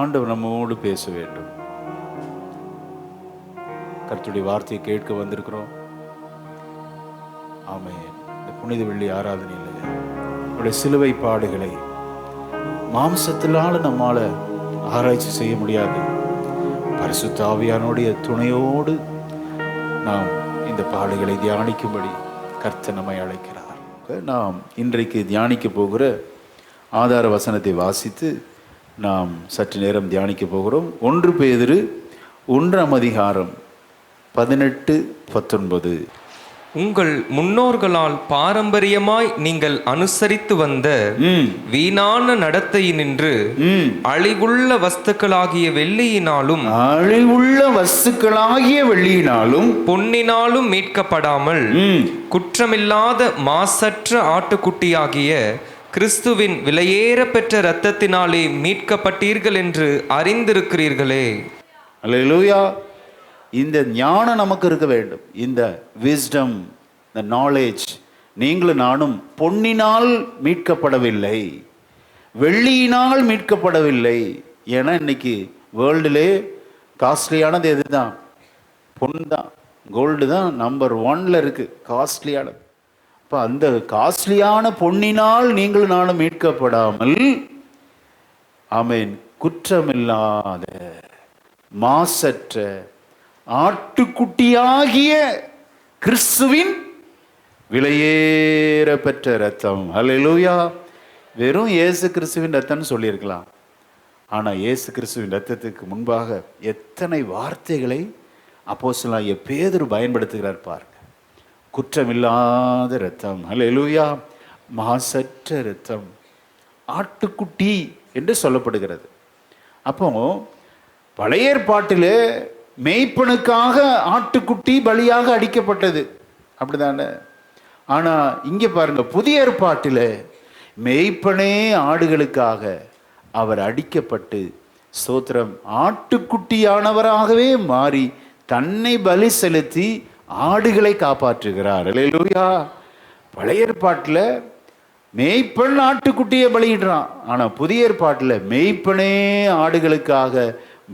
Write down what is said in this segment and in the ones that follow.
ஆண்டவர் நம்மோடு பேச வேண்டும். கர்த்தருடைய வார்த்தையை கேட்க வந்திருக்கிறோம். ஆமென். இந்த புனித வெள்ளி ஆராதனையில் அவருடைய சிலுவை பாடுகளை மாம்சத்தினால நம்மால ஆராய்ச்சி செய்ய முடியாது. பரிசுத்த ஆவியானுடைய துணையோடு நாம் இந்த பாடுகளை தியானிக்கும்படி கர்த்தர் நம்மை அழைக்கிறார். நாம் இன்றைக்கு தியானிக்க போகிற ஆதார வசனத்தை வாசித்து நாம் சற்று நேரம் தியானிக்க போகிறோம். 1 பேதுரு 1:18-19. உங்கள் முன்னோர்களால் பாரம்பரியமாய் நீங்கள் அனுசரித்து வந்த வீணான நடத்தையினின்று அழிவுள்ள வஸ்துக்களாகிய வெள்ளியினாலும் பொன்னினாலும் மீட்கப்படாமல் குற்றமில்லாத மாசற்ற ஆட்டுக்குட்டியாகிய கிறிஸ்துவின் விலையேற பெற்ற இரத்தத்தினாலே மீட்கப்பட்டீர்கள் என்று அறிந்திருக்கிறீர்களே. அல்லேலூயா. இந்த ஞானம் நமக்கு இருக்க வேண்டும். இந்த விஸ்டம், இந்த நாலேஜ். நீங்களும் நானும் பொன்னினால் மீட்கப்படவில்லை, வெள்ளியினால் மீட்கப்படவில்லை. ஏன்னா இன்னைக்கு வேர்ல்டுலே காஸ்ட்லியானது எதுதான்? பொன் தான், கோல்டு தான் நம்பர் 1ல இருக்கு காஸ்ட்லியானது. அப்போ அந்த காஸ்ட்லியான பொன்னினால் நீங்களும் நானும் மீட்கப்படாமல், ஆமென், குற்றமில்லாத மாசற்ற ஆட்டுக்குட்டியாகிய கிறிஸ்துவின் விலையேற பெற்ற இரத்தம். அல்லேலூயா. வெறும் இயேசு கிறிஸ்துவின் இரத்தம்னு சொல்லியிருக்கலாம். ஆனால் இயேசு கிறிஸ்துவின் இரத்தத்துக்கு முன்பாக எத்தனை வார்த்தைகளை அப்போஸ்தலனாகிய பேதுரு பயன்படுத்துகிறார் பாருங்க. குற்றமில்லாத இரத்தம், அல்லேலூயா, மாசற்ற இரத்தம், ஆட்டுக்குட்டி என்று சொல்லப்படுகிறது. அப்போ பழைய ஏற்பாட்டிலே மேய்ப்பனுக்காக ஆட்டுக்குட்டி பலியாக அடிக்கப்பட்டது, அப்படிதானே? ஆனா இங்க பாருங்க, புதிய ஏற்பாட்டில் மேய்ப்பனே ஆடுகளுக்காக அவர் அடிக்கப்பட்டு ஸ்தோத்திரம் ஆட்டுக்குட்டியானவராகவே மாறி தன்னை பலி செலுத்தி ஆடுகளை காப்பாற்றுகிறார். அல்லேலூயா. பழைய ஏற்பாட்டில் மேய்ப்பன் ஆட்டுக்குட்டியை பலியிடுறான். ஆனா புதிய ஏற்பாட்டில் மேய்ப்பனே ஆடுகளுக்காக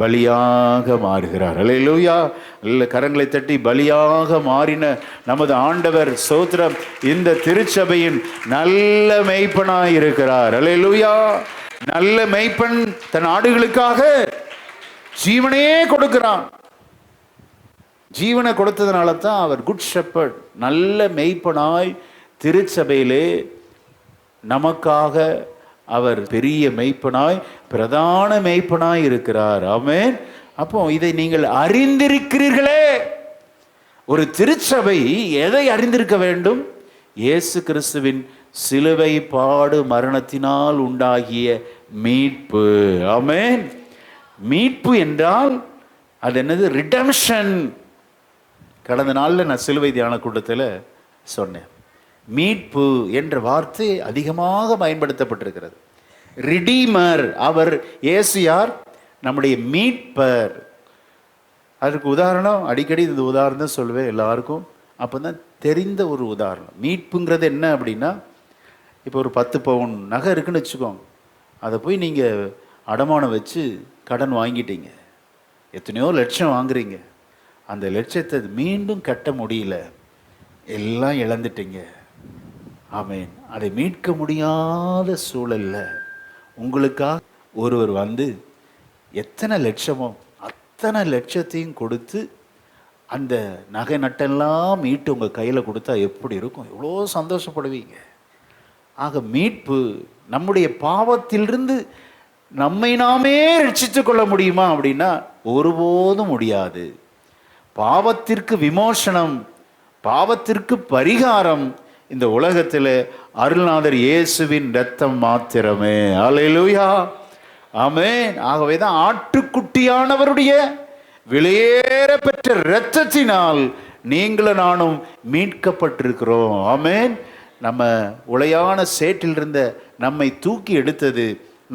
பலியாக மாறுகிறார். அல்லேலூயா. நல்ல கரங்களை தட்டி பலியாக மாறின நமது ஆண்டவர் ஸ்தோத்திரம் இந்த திருச்சபையின் நல்ல மேய்ப்பனாய் இருக்கிறார். அல்லேலூயா. நல்ல மேய்ப்பன் தன் ஆடுகளுக்காக ஜீவனையே கொடுக்கிறான். ஜீவனை கொடுத்ததுனால தான் அவர் குட் ஷெப்பர்ட், நல்ல மேய்ப்பனாய் திருச்சபையிலே நமக்காக அவர் பெரிய மேய்ப்பனாய், பிரதான மேய்ப்பனாய் இருக்கிறார். ஆமென். அப்போ இதை நீங்கள் அறிந்திருக்கிறீர்களே. ஒரு திருச்சபை எதை அறிந்திருக்க வேண்டும்? இயேசு கிறிஸ்துவின் சிலுவை பாடு மரணத்தினால் உண்டாகிய மீட்பு. ஆமென். மீட்பு என்றால் அது என்னது? ரிடம்ஷன். கடந்த நாளில் நான் சிலுவை தியான கூட்டத்தில் சொன்னேன். மீட்பு என்ற வார்த்தை அதிகமாக பயன்படுத்தப்பட்டிருக்கிறது. ரிடீமர், அவர் இயேசு யார்? நம்முடைய மீட்பர். அதுக்கு உதாரணம் அடிக்கடி இந்த உதாரணம் சொல்லுவேன் எல்லாருக்கும். அப்போ தான் தெரிந்த ஒரு உதாரணம். மீட்புங்கிறது என்ன அப்படின்னா, இப்போ ஒரு 10 பவுன் நகை இருக்குன்னு வச்சுக்கோங்க. அதை போய் நீங்கள் அடமானம் வச்சு கடன் வாங்கிட்டீங்க, எத்தனையோ லட்சம் வாங்குறீங்க. அந்த லட்சத்தை மீண்டும் கட்ட முடியல, எல்லாம் இழந்துட்டீங்க. ஆமென். அதை மீட்க முடியாத சூழல்ல உங்களுக்காக ஒருவர் வந்து எத்தனை லட்சமோ அத்தனை லட்சத்தையும் கொடுத்து அந்த நகை நட்டெல்லாம் மீட்டு உங்கள் கையில் கொடுத்தா எப்படி இருக்கும்? எவ்வளோ சந்தோஷப்படுவீங்க. ஆக மீட்பு, நம்முடைய பாவத்திலிருந்து நம்மை நாமே ரட்சித்து கொள்ள முடியுமா அப்படின்னா ஒருபோதும் முடியாது. பாவத்திற்கு விமோசனம், பாவத்திற்கு பரிகாரம் இந்த உலகத்தில் அருள்நாதர் இயேசுவின் இரத்தம் மாத்திரமே. அல்லேலூயா. ஆமென். ஆகவே தான் ஆட்டுக்குட்டியானவருடைய விலையேற பெற்ற இரத்தத்தினால் நீங்களும் நானும் மீட்கப்பட்டிருக்கிறோம். ஆமென். நம்ம உளையான சேற்றில் இருந்த நம்மை தூக்கி எடுத்தது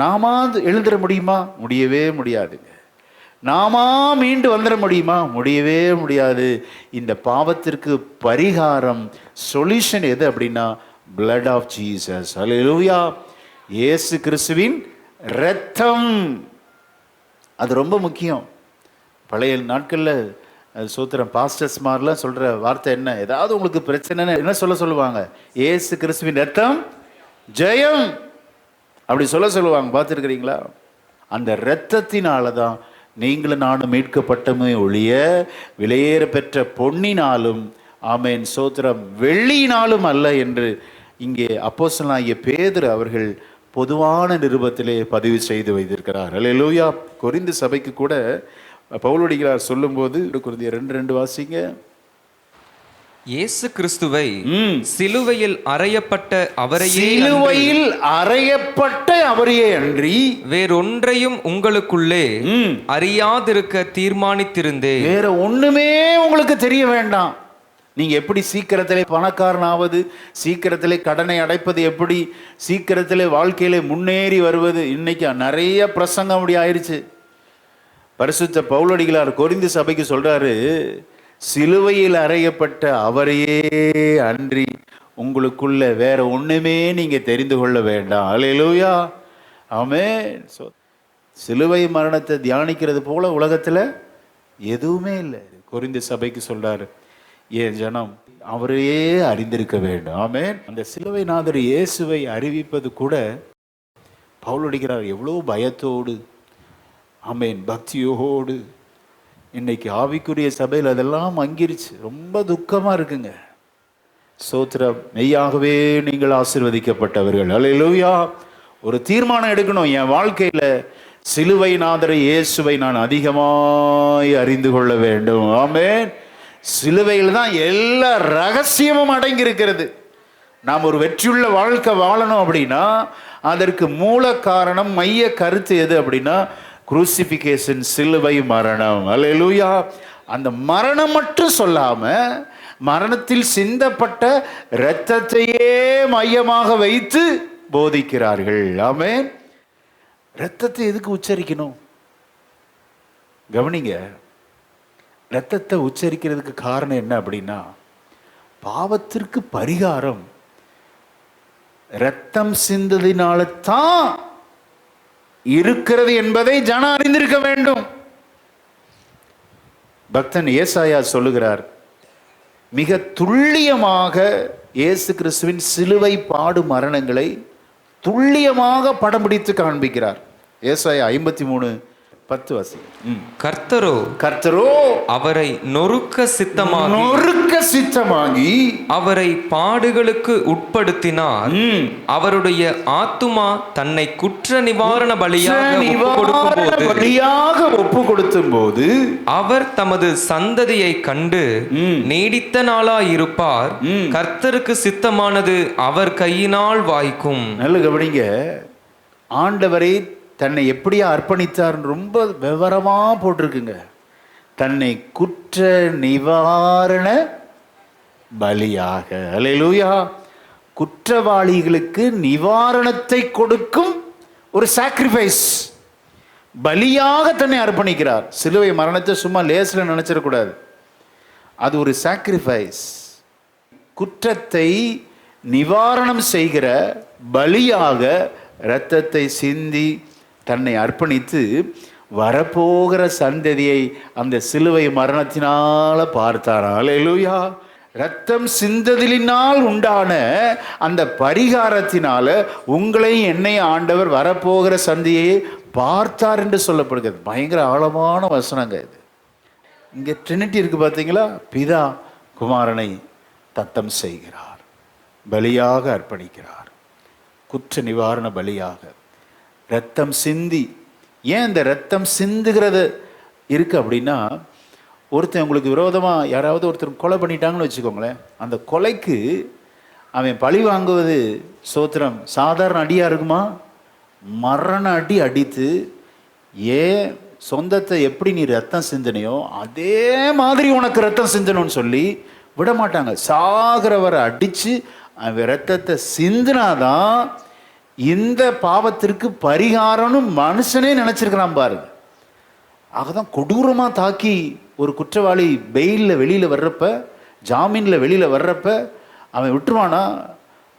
நாம எழுந்திர முடியுமா? முடியவே முடியாதுங்க. நாமா மீண்டு வந்துட முடியுமா? முடியவே முடியாது. இந்த பாவத்திற்கு பரிகாரம், சொல்யூஷன் எது அப்படின்னா blood of Jesus. அல்லேலூயா. இயேசு கிறிஸ்துவின் இரத்தம். அது ரொம்ப முக்கியம். பழைய நாட்களில் சோத்திரம் பாஸ்டர்ஸ் மாதிரிலாம் சொல்கிற வார்த்தை என்ன, ஏதாவது உங்களுக்கு பிரச்சனைன்னு என்ன சொல்லுவாங்க, ஏசு கிறிஸ்துவின் ரத்தம் ஜெயம் அப்படி சொல்லுவாங்க. பார்த்துருக்கிறீங்களா? அந்த இரத்தத்தினால தான் நீங்களும் நானும் மீட்கப்பட்டமே ஒழிய விலையேற பெற்ற பொன்னினாலும் ஆமேன் சோத்திரம் வெள்ளியினாலும் அல்ல என்று இங்கே அப்போஸ்தலனாகிய பேதுரு அவர்கள் பொதுவான நிருபத்திலே பதிவு செய்து வைத்திருக்கிறார். அல்லேலூயா. கொரிந்து சபைக்கு கூட பவுலடிகளார் சொல்லும்போது கொரிந்தியர் 2:2 வாசிங்க. இயேசு கிறிஸ்துவை சிலுவையில் அறையப்பட்ட அவரையே அன்றி வேறொன்றையும் உங்களுக்குள்ளே அறியாதிருக்க தீர்மானித்திருந்தேன். வேற ஒண்ணுமே உங்களுக்கு தெரிய வேண்டாம். நீங்க எப்படி சீக்கிரத்திலே பணக்காரனாவது, சீக்கிரத்திலே கடனை அடைப்பது, எப்படி சீக்கிரத்திலே வாழ்க்கையில முன்னேறி வருவது, இன்னைக்கு நிறைய பிரசங்கம் அப்படி ஆயிடுச்சு. பரிசுத்த பவுலடிகளார் கொரிந்து சபைக்கு சொல்றாரு, சிலுவையில் அறையப்பட்ட அவரையே அன்றி உங்களுக்குள்ள வேற ஒண்ணுமே நீங்க தெரிந்து கொள்ள வேண்டாம். அல்லேலூயா. ஆமென். சிலுவை மரணத்தை தியானிக்கிறது போல உலகத்துல எதுவுமே இல்லை. கொரிந்து சபைக்கு சொல்றாரு, என் ஜனம் அவரையே அறிந்திருக்க வேண்டும். ஆமென். அந்த சிலுவை நாதர் இயேசுவை அறிவிப்பது கூட பவுலடிகளார் எவ்வளோ பயத்தோடு, ஆமென், பக்தியோடு. இன்னைக்கு ஆவிக்குரிய சபையில் அதெல்லாம் அங்கிருச்சு. ரொம்ப துக்கமாக இருக்குங்க. சோத்திரம். மெய்யாகவே நீங்கள் ஆசீர்வதிக்கப்பட்டவர்கள். அல்லேலூயா. ஒரு தீர்மானம் எடுக்கணும், என் வாழ்க்கையில் சிலுவை நாதரை இயேசுவை நான் அதிகமாய் அறிந்து கொள்ள வேண்டும். ஆமென். சிலுவையில் தான் எல்லா ரகசியமும் அடங்கி இருக்கிறது. நாம் ஒரு வெற்றியுள்ள வாழ்க்கை வாழணும் அப்படின்னா அதற்கு மூல காரணம், மைய கருத்து எது அப்படின்னா குரூசிஃபிகேஷன், சிலுவை மரணம். அல்லேலூயா. அந்த மரணம் மட்டும் சொல்லாம மரணத்தில் சிந்தப்பட்ட இரத்தத்தையே மையமாக வைத்து போதிக்கிறார்கள். ஆமென். இரத்தத்தை எதுக்கு உச்சரிக்கணும்? கவனிங்க. இரத்தத்தை உச்சரிக்கிறதுக்கு காரணம் என்ன அப்படின்னா, பாவத்திற்கு பரிகாரம் இரத்தம் சிந்ததினால தான் இருக்கிறது என்பதை ஜனம் அறிந்திருக்க வேண்டும். பக்தன் ஏசாயா சொல்லுகிறார், மிக துல்லியமாக இயேசு கிறிஸ்துவின் சிலுவை பாடு மரணங்களை துல்லியமாக படம் பிடித்து காண்பிக்கிறார். ஏசாயா 53:10 கர்த்தரோ அவரை நொறுக்க சித்தமாகி அவரை பாடுகளுக்கு உட்படுத்தினார். அவருடைய ஆத்துமா தன்னை குற்ற நிவாரண பலியாக ஒப்பு கொடுத்தும் போது அவர் தமது சந்ததியை கண்டு நீடித்த நாளாயிருப்பார். கர்த்தருக்கு சித்தமானது அவர் கையினால் வாய்க்கும். நல்ல கவனிங்க. ஆண்டவரை தன்னை எப்படியா அர்ப்பணித்தார் ரொம்ப விவரமா போட்டிருக்குங்க. தன்னை குற்ற நிவாரண பலியாக. அல்லேலூயா. குற்றவாளிகளுக்கு நிவாரணத்தை கொடுக்கும் ஒரு சாக்ரிஃபைஸ், பலியாக தன்னை அர்ப்பணிக்கிறார். சிலுவை மரணத்தை சும்மா லேசில் நினைச்சிடக்கூடாது. அது ஒரு சாக்ரிஃபைஸ். குற்றத்தை நிவாரணம் செய்கிற பலியாக இரத்தத்தை சிந்தி தன்னை அர்ப்பணித்து வரப்போகிற சந்ததியை அந்த சிலுவை மரணத்தினால பார்த்தார். அல்லேலூயா. இரத்தம் சிந்ததினால் உண்டான அந்த பரிகாரத்தினால உங்களை என்னை ஆண்டவர் வரப்போகிற சந்தியை பார்த்தார் என்று சொல்லப்படுகிறது. பயங்கர ஆழமான வசனங்க இது. இங்கே ட்ரினிட்டி இருக்கு பார்த்தீங்களா? பிதா குமாரனை தத்தம் செய்கிறார், பலியாக அர்ப்பணிக்கிறார், குற்ற நிவாரண பலியாக இரத்தம் சிந்தி. ஏன் இந்த இரத்தம் சிந்துகிறது இருக்கு அப்படின்னா, ஒருத்தன் உங்களுக்கு விரோதமாக யாராவது ஒருத்தர் கொலை பண்ணிட்டாங்கன்னு வச்சுக்கோங்களேன், அந்த கொலைக்கு அவன் பழி வாங்குவது சோத்திரம் சாதாரண அடியாக இருக்குமா? மரண அடி அடித்து, ஏன் சொந்தத்தை எப்படி நீ ரத்தம் சிந்தனையோ அதே மாதிரி உனக்கு ரத்தம் சிந்தணும்னு சொல்லி விட மாட்டாங்க. சாகிறவரை அடித்து அவன் ரத்தத்தை சிந்தினாதான் இந்த பாவத்திற்கு பரிகாரம்னு மனுஷனே நினைச்சிருக்கிறான் பாருங்க. ஆகதான் கொடூரமாக தாக்கி ஒரு குற்றவாளி பெயிலில் வெளியில் வர்றப்ப, ஜாமீனில் வெளியில் வர்றப்ப அவன் விட்டுருவானா?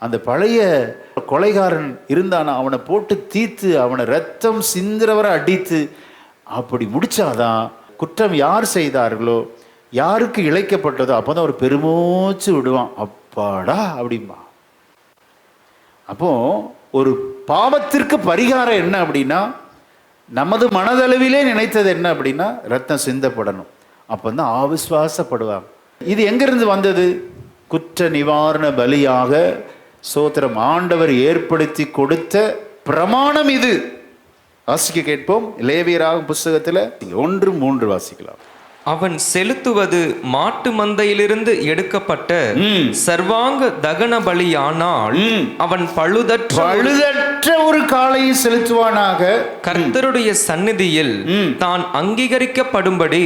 அந்த பழைய கொலைகாரன் இருந்தானா அவனை போட்டு தீர்த்து அவனை ரத்தம் சிந்துறவரை அடித்து அப்படி முடிச்சாதான் குற்றம் யார் செய்தார்களோ, யாருக்கு இழைக்கப்பட்டதோ அப்போதான் ஒரு பெருமூச்சு விடுவான். அப்பாடா அப்படிம்பா. அப்போ ஒரு பாவத்திற்கு பரிகாரம் என்ன அப்படின்னா, நமது மனதளவிலே நினைத்தது என்ன அப்படின்னா, ரத்தம் சிந்தப்படணும். அப்பந்தான் அவிசுவாசப்படுவாங்க. இது எங்கிருந்து வந்தது? குற்ற நிவாரண பலியாக சோத்திரம் ஆண்டவர் ஏற்படுத்தி கொடுத்த பிரமாணம் இது. வாசிக்க கேட்போம். லேவியராகும் புஸ்தகத்தில் 1:3 வாசிக்கலாம். அவன் செலுத்துவது மாட்டு மந்தையிலிருந்து எடுக்கப்பட்ட சர்வாங்க தகன பலியானால் அவன் பழுதற்ற ஒரு காளையை செலுத்துவானாக. கர்த்தருடைய சந்நிதியில் தான் அங்கீகரிக்கப்படும்படி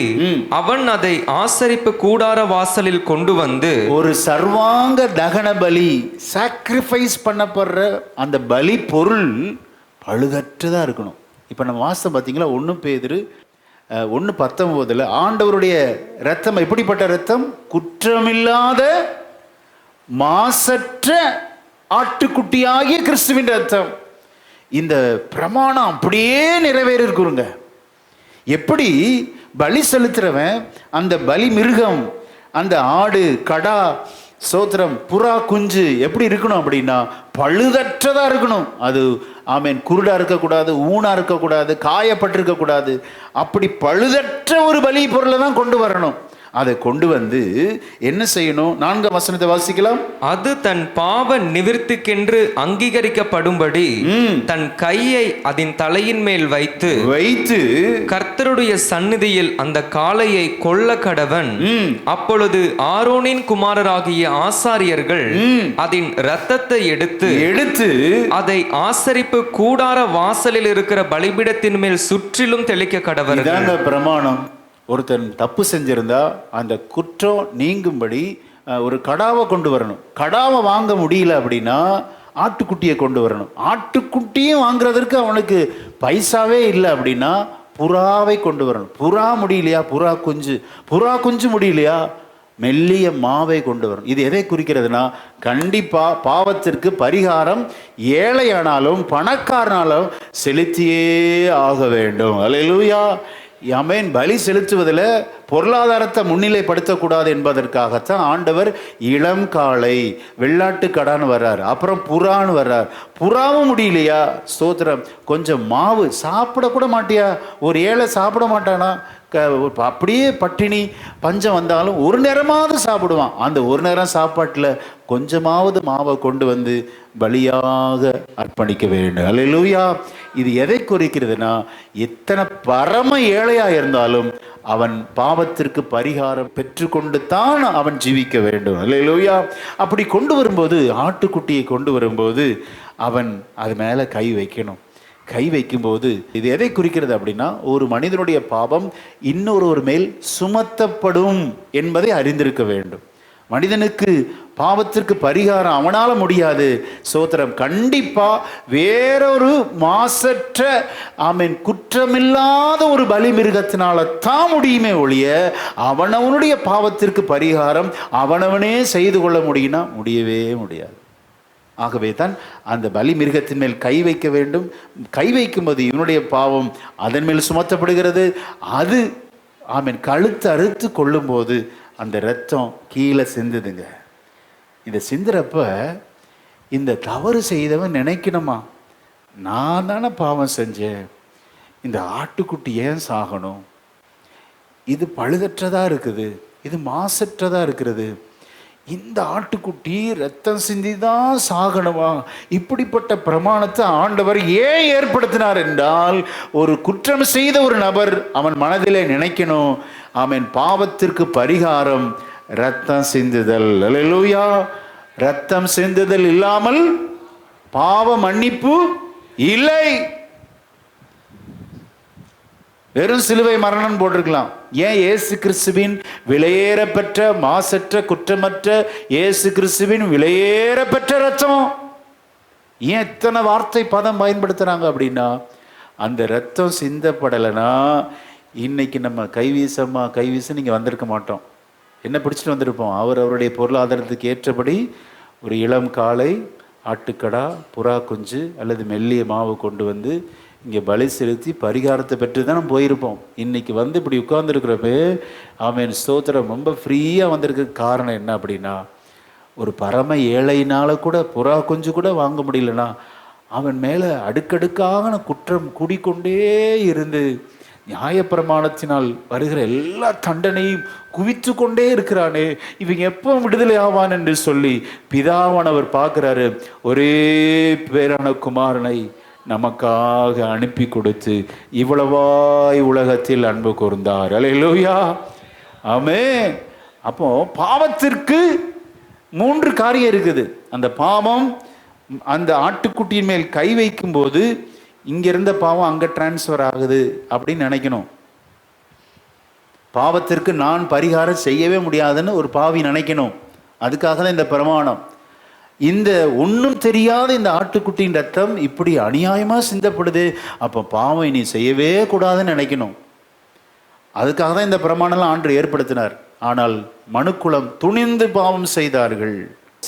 அவன் அதை ஆசரிப்பு கூடார வாசலில் கொண்டு வந்து, ஒரு சர்வாங்க தகன பலி, சாக்ரிஃபைஸ் பண்ணப்படுற அந்த பலி பொருள் பழுதற்றதா இருக்கணும். இப்ப நம்ம வாசம் பார்த்தீங்களா, 1 பேதுரு 1:19 ஆண்டவருடைய ரத்தம் எப்படிப்பட்ட ரத்தம்? குற்றமில்லாத மாசற்ற ஆட்டுக்குட்டியாகிய கிறிஸ்துவின் ரத்தம். இந்த பிரமாணம் அப்படியே நிறைவேறிருக்குங்க. எப்படி பலி செலுத்துறவன் அந்த பலி மிருகம், அந்த ஆடு, கடா, சோத்திரம், புறா குஞ்சு எப்படி இருக்கணும் அப்படின்னா பழுதற்றதா இருக்கணும். அது ஆமேன் குருடா இருக்கக்கூடாது, ஊனா இருக்கக்கூடாது, காயப்பட்டிருக்க கூடாது. அப்படி பழுதற்ற ஒரு பலி பொருளை தான் கொண்டு வரணும். அதை கொண்டு வந்து என்ன செய்யணும்? 4ஆம் வசனத்தை வாசிக்கலாம். அது தன் பாவ நிவிர்த்திக்கென்று அங்கீகரிக்கப்படும்படி தன் கையை அதன் தலையின் மேல் வைத்து கர்த்தருடைய சந்நிதியில் அந்த காளையை கொல்ல கடவன். அப்பொழுது ஆரோனின் குமாரராகிய ஆசாரியர்கள் அதன் இரத்தத்தை எடுத்து அதை ஆசரிப்பு கூடார வாசலில் இருக்கிற பலிபீடத்தின் மேல் சுற்றிலும் தெளிக்க கடவர்கள். பிரமாணம். ஒருத்தன் தப்பு செஞ்சிருந்தா அந்த குற்றம் நீங்கும்படி ஒரு கடாவை கொண்டு வரணும். கடாவை வாங்க முடியல அப்படின்னா ஆட்டுக்குட்டியை கொண்டு வரணும். ஆட்டுக்குட்டியும் வாங்குறதற்கு அவனுக்கு பைசாவே இல்லை அப்படின்னா புறாவை கொண்டு வரணும். புறா முடியலையா, புறா குஞ்சு முடியலையா, மெல்லிய மாவை கொண்டு வரணும். இது எதை குறிக்கிறதுனா, கண்டிப்பா பாவத்திற்கு பரிகாரம் ஏழையானாலும் பணக்காரனாலும் செலுத்தியே ஆக வேண்டும். அல்லேலூயா. ஆமென். பலி செலுத்துவதில் பொருளாதாரத்தை முன்னிலைப்படுத்தக்கூடாது என்பதற்காகத்தான் ஆண்டவர் இளம் காளை, வெள்ளாட்டு கடான்னு வர்றார், அப்புறம் புறான்னு வர்றார். புறாவும் முடியலையா, ஸ்தோத்திரம், கொஞ்சம் மாவு சாப்பிடக்கூட மாட்டியா? ஒரு ஏழை சாப்பிட மாட்டானா? அப்படியே பட்டினி பஞ்சம் வந்தாலும் ஒரு நேரமாவது சாப்பிடுவான். அந்த ஒரு நேரம் சாப்பாட்டில் கொஞ்சமாவது மாவை கொண்டு வந்து பலியாக அர்ப்பணிக்க வேண்டும். அல்லேலூயா. இது எதை குறிக்கிறதுனா, எத்தனை பரம ஏழையா இருந்தாலும் அவன் பாவத்திற்கு பரிகாரம் பெற்றுக்கொண்டு தான் அவன் ஜீவிக்க வேண்டும். அல்லேலூயா. அப்படி கொண்டு வரும்போது, ஆட்டுக்குட்டியை கொண்டு வரும்போது அவன் அது மேலே கை வைக்கணும். கை வைக்கும்போது இது எதை குறிக்கிறது அப்படின்னா, ஒரு மனிதனுடைய பாவம் இன்னொருவர் மேல் சுமத்தப்படும் என்பதை அறிந்திருக்க வேண்டும். மனிதனுக்கு பாவத்திற்கு பரிகாரம் அவனால முடியாது. சோத்திரம், கண்டிப்பா வேறொரு மாசற்ற ஆமென் குற்றமில்லாத ஒரு பலி மிருகத்தினால தான் முடியுமே ஒழிய அவனவனுடைய பாவத்திற்கு பரிகாரம் அவனவனே செய்து கொள்ள முடியும்னா முடியவே முடியாது. ஆகவே தான் அந்த பலி மிருகத்தின் மேல் கை வைக்க வேண்டும். கை வைக்கும்போது இவனுடைய பாவம் அதன் மேல் சுமத்தப்படுகிறது. அது ஆமென் கழுத்து அறுத்து கொள்ளும்போது அந்த இரத்தம் கீழே சிந்துதுங்க. இந்த சிந்துறப்ப இந்த தவறு செய்தவன் நினைக்கணுமா, நான் தானே பாவம் செஞ்சேன், இந்த ஆட்டுக்குட்டி ஏன் சாகணும், இது பழுதற்றதா இருக்குது, இது மாசற்றதா இருக்கிறது, இந்த ஆட்டுக்குட்டி ரத்தம் சிந்தி தான் சாகணுமா? இப்படிப்பட்ட பிரமாணத்தை ஆண்டவர் ஏன் ஏற்படுத்தினார் என்றால், ஒரு குற்றம் செய்த ஒரு நபர் அவன் மனதிலே நினைக்கணும், ஆமென், பாவத்திற்கு பரிகாரம் ரத்தம் சிந்துதல். அல்லேலூயா. ரத்தம் சிந்துதல் இல்லாமல் பாவ மன்னிப்பு இல்லை. வெறும் சிலுவை மரணம் போட்டிருக்கலாம். ஏன் இயேசு கிறிஸ்துவின் விலையேற பெற்ற மாசற்ற குற்றமற்ற இயேசு கிறிஸ்துவின் விலையேற பெற்ற ரத்தம் ஏன் இத்தனை வார்த்தை பதம் பயன்படுத்துறாங்க அப்படின்னா, அந்த ரத்தம் சிந்தப்படலைன்னா இன்னைக்கு நம்ம கைவீச நீங்கள் வந்திருக்க மாட்டோம். என்ன பிடிச்சிட்டு வந்திருப்போம்? அவருடைய பொருளாதாரத்துக்கு ஏற்றபடி ஒரு இளம் காளை, ஆட்டுக்கடா, புறா குஞ்சு அல்லது மெல்லிய மாவு கொண்டு வந்து இங்கே பலி செலுத்தி பரிகாரத்தை பெற்று தான் நம்ம போயிருப்போம். இன்னைக்கு வந்து இப்படி உட்கார்ந்துருக்கிறப்ப ஆமென் ஸ்தோத்திரம், ரொம்ப ஃப்ரீயாக வந்திருக்க காரணம் என்ன அப்படின்னா, ஒரு பரம ஏழையினால கூட புறா கொஞ்சம் கூட வாங்க முடியலன்னா அவன் மேலே அடுக்கடுக்கான குற்றம் கூடிக்கொண்டே இருந்து நியாயப்பிரமாணத்தினால் வருகிற எல்லா தண்டனையும் குவித்து கொண்டே இருக்கிறானே, இவங்க எப்போ விடுதலை ஆவான் என்று சொல்லி பிதாவானவர் பார்க்குறாரு. ஒரே பேரான குமாரனை நமக்காக அனுப்பி கொடுத்து இவ்வளவாய் உலகத்தில் அன்பு கூர்ந்தார். அல்லேலூயா, ஆமென். அப்போ பாவத்திற்கு 3 காரியம் இருக்குது. அந்த பாவம் அந்த ஆட்டுக்குட்டியின் மேல் கை வைக்கும்போது இங்க இருந்த பாவம் அங்க டிரான்ஸ்ஃபர் ஆகுது அப்படின்னு நினைக்கணும். பாவத்திற்கு நான் பரிகாரம் செய்யவே முடியாதுன்னு ஒரு பாவி நினைக்கணும். அதுக்காக தான் இந்த பிரமாணம். இந்த ஒன்றும் தெரியாத இந்த ஆட்டுக்குட்டியின் ரத்தம் இப்படி அநியாயமாக சிந்தப்படுது, அப்போ பாவம் இனி செய்யவே கூடாதுன்னு நினைக்கணும். அதுக்காக தான் இந்த பிரமாணம்லாம் ஆண்டு ஏற்படுத்தினார். ஆனால் மனுக்குலம் துணிந்து பாவம் செய்தார்கள்.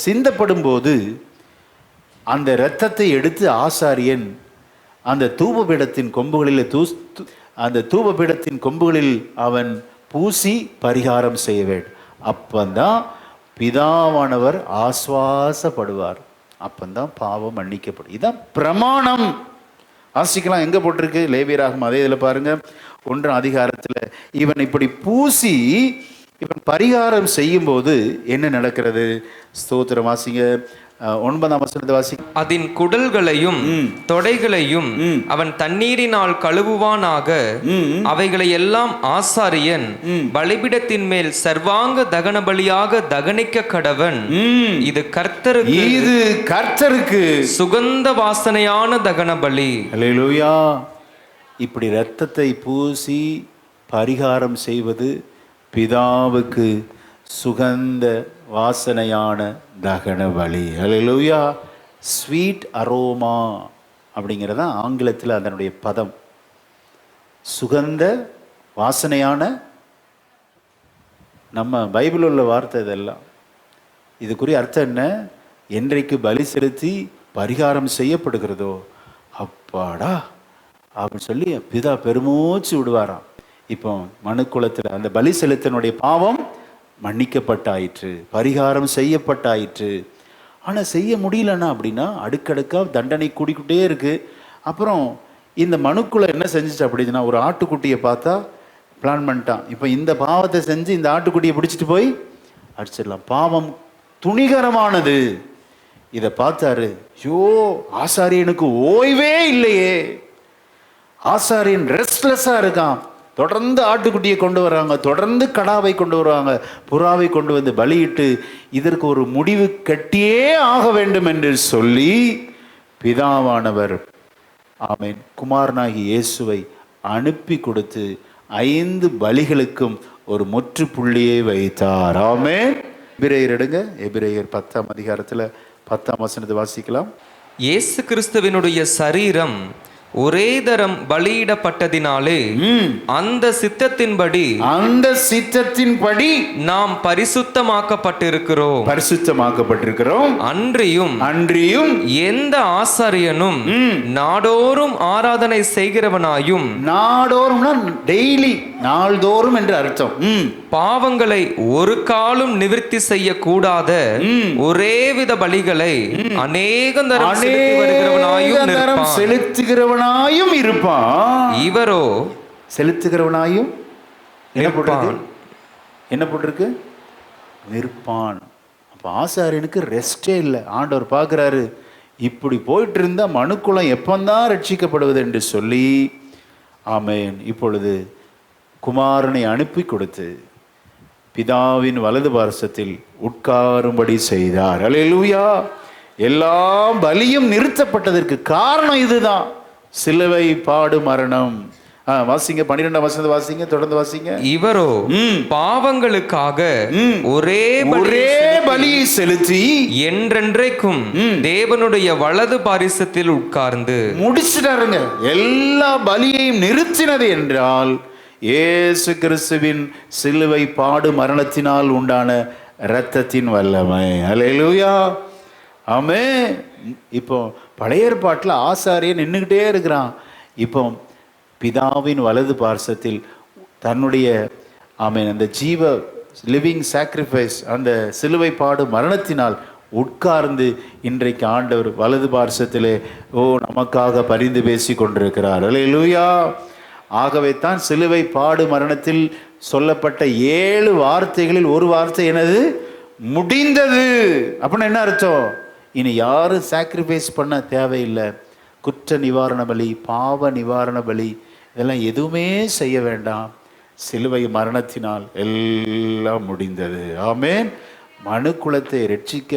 சிந்தப்படும் போது அந்த இரத்தத்தை எடுத்து ஆசாரியன் அந்த தூபபீடத்தின் கொம்புகளில் அவன் பூசி பரிகாரம் செய்ய வேண்டும். அப்பந்தான் பிதாவானவர் ஆஸ்வாசப்படுவார். அப்பந்தான் பாவம் மன்னிக்கப்படும். இதுதான் பிரமாணம். ஆசிக்கலாம் எங்க போட்டிருக்கு? லேவியராகும் அதே இதில் பாருங்க 1ஆம் அதிகாரத்தில் இவன் இப்படி பூசி இவன் பரிகாரம் செய்யும் போது என்ன நடக்கிறது? ஸ்தோத்திரம் வாசிங்க, 9ஆம் வசனத்தை வாசிங்க. அதன் குடல்களையும் தொடைகளையும் அவன் தண்ணீரினால் கழுவுவானாக. அவைகளை எல்லாம் ஆசாரியன் பலிபீடத்தின் மேல் சர்வாங்க தகன பலியாக தகனிக்க கடவன். இது கர்த்தருக்கு சுகந்த வாசனையான தகன பலி. அல்லேலூயா. இப்படி இரத்தத்தை பூசி பரிகாரம் செய்வது பிதாவுக்கு சுகந்த வாசனையான தகன பலி. அல்லேலூயா. ஸ்வீட் அரோமா அப்படிங்கிறதா ஆங்கிலத்தில் அதனுடைய பதம். சுகந்த வாசனையான, நம்ம பைபிள் உள்ள வார்த்தை இதெல்லாம். இதுக்குரிய அர்த்தம் என்ன? என்றைக்கு பலி செலுத்தி பரிகாரம் செய்யப்படுகிறதோ அப்பாடா அப்படின்னு சொல்லி பிதா பெருமூச்சு விடுவாராம். இப்போ மனுக்குலத்தில் அந்த பலி செலுத்தினுடைய பாவம் மன்னிக்கப்பட்டாயிற்று, பரிகாரம் செய்யப்பட்டாயிற்று. ஆனால் செய்ய முடியலன்னா அப்படின்னா அடுக்கடுக்காக தண்டனை கூடிக்கிட்டே இருக்கு. அப்புறம் இந்த மனுக்குள்ள என்ன செஞ்சிச்சு அப்படின்னா, ஒரு ஆட்டுக்குட்டியை பார்த்தா பிளான் பண்ணிட்டான், இப்போ இந்த பாவத்தை செஞ்சு இந்த ஆட்டுக்குட்டியை பிடிச்சிட்டு போய் அடிச்சிடலாம். பாவம் துணிகரமானது. இதை பார்த்தாரு, ஐயோ ஆசாரியனுக்கு ஓய்வே இல்லையே, ஆசாரியன் ரெஸ்ட்லெஸ்ஸாக இருக்கான். தொடர்ந்து ஆட்டுக்குட்டியை கொண்டு வராங்க, தொடர்ந்து கடாவை கொண்டு வருவாங்க, புறாவை கொண்டு வந்து பலியிட்டு இதற்கு ஒரு முடிவு கட்டியே ஆக வேண்டும் என்று சொல்லி பிதாவானவர் ஆமென் குமாரனாகி இயேசுவை அனுப்பி கொடுத்து 5 பலிகளுக்கும் ஒரு முற்றுப்புள்ளியை வைத்தார். ஆமென். எபிரேயர் எடுங்க, எபிரேயர் 10ஆம் அதிகாரத்தில் 10ஆம் வசனத்தை வாசிக்கலாம். இயேசு கிறிஸ்துவினுடைய சரீரம் ஒரே தரம் பலியிடப்பட்டதினாலே அந்த சித்தத்தின்படி நாம் பரிசுத்தமாக்கப்பட்டிருக்கிறோம். அன்றியும் எந்த ஆசாரியனும் நாடோறும் ஆராதனை செய்கிறவனாயும், நாடோறும்னா டெய்லி, நாள்தோறும் என்று அர்த்தம், பாவங்களை ஒரு காலும் நிவர்த்தி செய்ய கூடாத ஒரே வித பலிகளை அநேக தரம் செலுத்துகிறவனாயும் இருப்பான். இவரோ செலுத்துகிறவனாயும் என்ன போட்டிருக்கு? நிற்பான். அப்ப ஆசாரியனுக்கு ரெஸ்டே இல்லை. ஆண்டவர் பார்க்கிறாரு, இப்படி போயிட்டு இருந்தா மனுக்குலம் எப்பந்தான் ரட்சிக்கப்படுவது என்று சொல்லி ஆமென் இப்பொழுது குமாரனை அனுப்பி கொடுத்து பிதாவின் வலது பார்சத்தில் உட்காரும்படி செய்தார். அல்லேலூயா. எல்லா பலியும் நிறுத்தப்பட்டதற்கு காரணம் இதுதான், சிலுவை பாடு மரணம். வாசிங்க 12ஆம் வசனத்தை வாசிங்க, தொடர்ந்து வாசிங்க. இவரோ பாவங்களுக்காக ஒரே பலியை செலுத்தி என்றென்றைக்கும் தேவனுடைய வலது பாரிசத்தில் உட்கார்ந்து முடிச்சிட்டாருங்க. எல்லா பலியையும் நிறுத்தினது என்றால் இயேசு கிறிஸ்துவின் சிலுவை பாடு மரணத்தினால் உண்டான இரத்தத்தின் வல்லமை. அல்லேலூயா. ஆமென். இப்போ பழைய ஏற்பாட்டில் ஆசாரியன் நின்றுக்கிட்டே இருக்கிறான். இப்போ பிதாவின் வலது பார்சத்தில் தன்னுடைய அந்த ஜீவ லிவிங் சாக்ரிஃபைஸ், அந்த சிலுவை பாடு மரணத்தினால் உட்கார்ந்து இன்றைக்கு ஆண்டவர் வலது பார்சத்திலே நமக்காக பரிந்து பேசி கொண்டிருக்கிறார். அல்லேலூயா. ஆகவே தான் சிலுவை பாடு மரணத்தில் சொல்லப்பட்ட 7 வார்த்தைகளில் ஒரு வார்த்தை என்னது? முடிந்தது. அப்படின்னா என்ன அர்த்தம்? இனி யாரும் சாக்ரிஃபைஸ் பண்ண தேவையில்லை. குற்ற நிவாரண பலி, பாவ நிவாரண பலி, இதெல்லாம் எதுவுமே செய்ய வேண்டாம். சிலுவை மரணத்தினால் எல்லாம் முடிந்தது. ஆமென். மனுக்குலத்தை ரட்சிக்க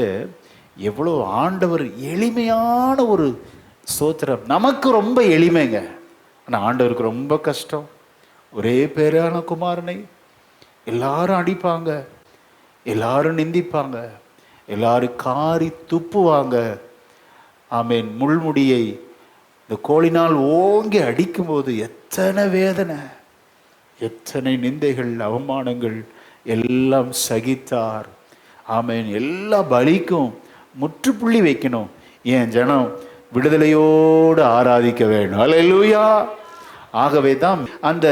எவ்வளோ ஆண்டவர் எளிமையான ஒரு ஸ்தோத்திரம். நமக்கு ரொம்ப எளிமைங்க, ஆனால் ஆண்டவருக்கு ரொம்ப கஷ்டம். ஒரே பேரான குமாரனை எல்லாரும் அடிப்பாங்க, எல்லாரும் நிந்திப்பாங்க, எல்லாரும் காரி துப்புவாங்க. ஆமென். முள்முடியை இந்த கோலினால் ஓங்கி அடிக்கும்போது எத்தனை வேதனை, எத்தனை நிந்தைகள், அவமானங்கள் எல்லாம் சகித்தார். ஆமென். எல்லா பலிக்கும் முற்றுப்புள்ளி வைக்கணும். என் ஜனம் விடுதலையோடு ஆராதிக்க வேண்டும். அல்லேலூயா. ஆகவே தான் அந்த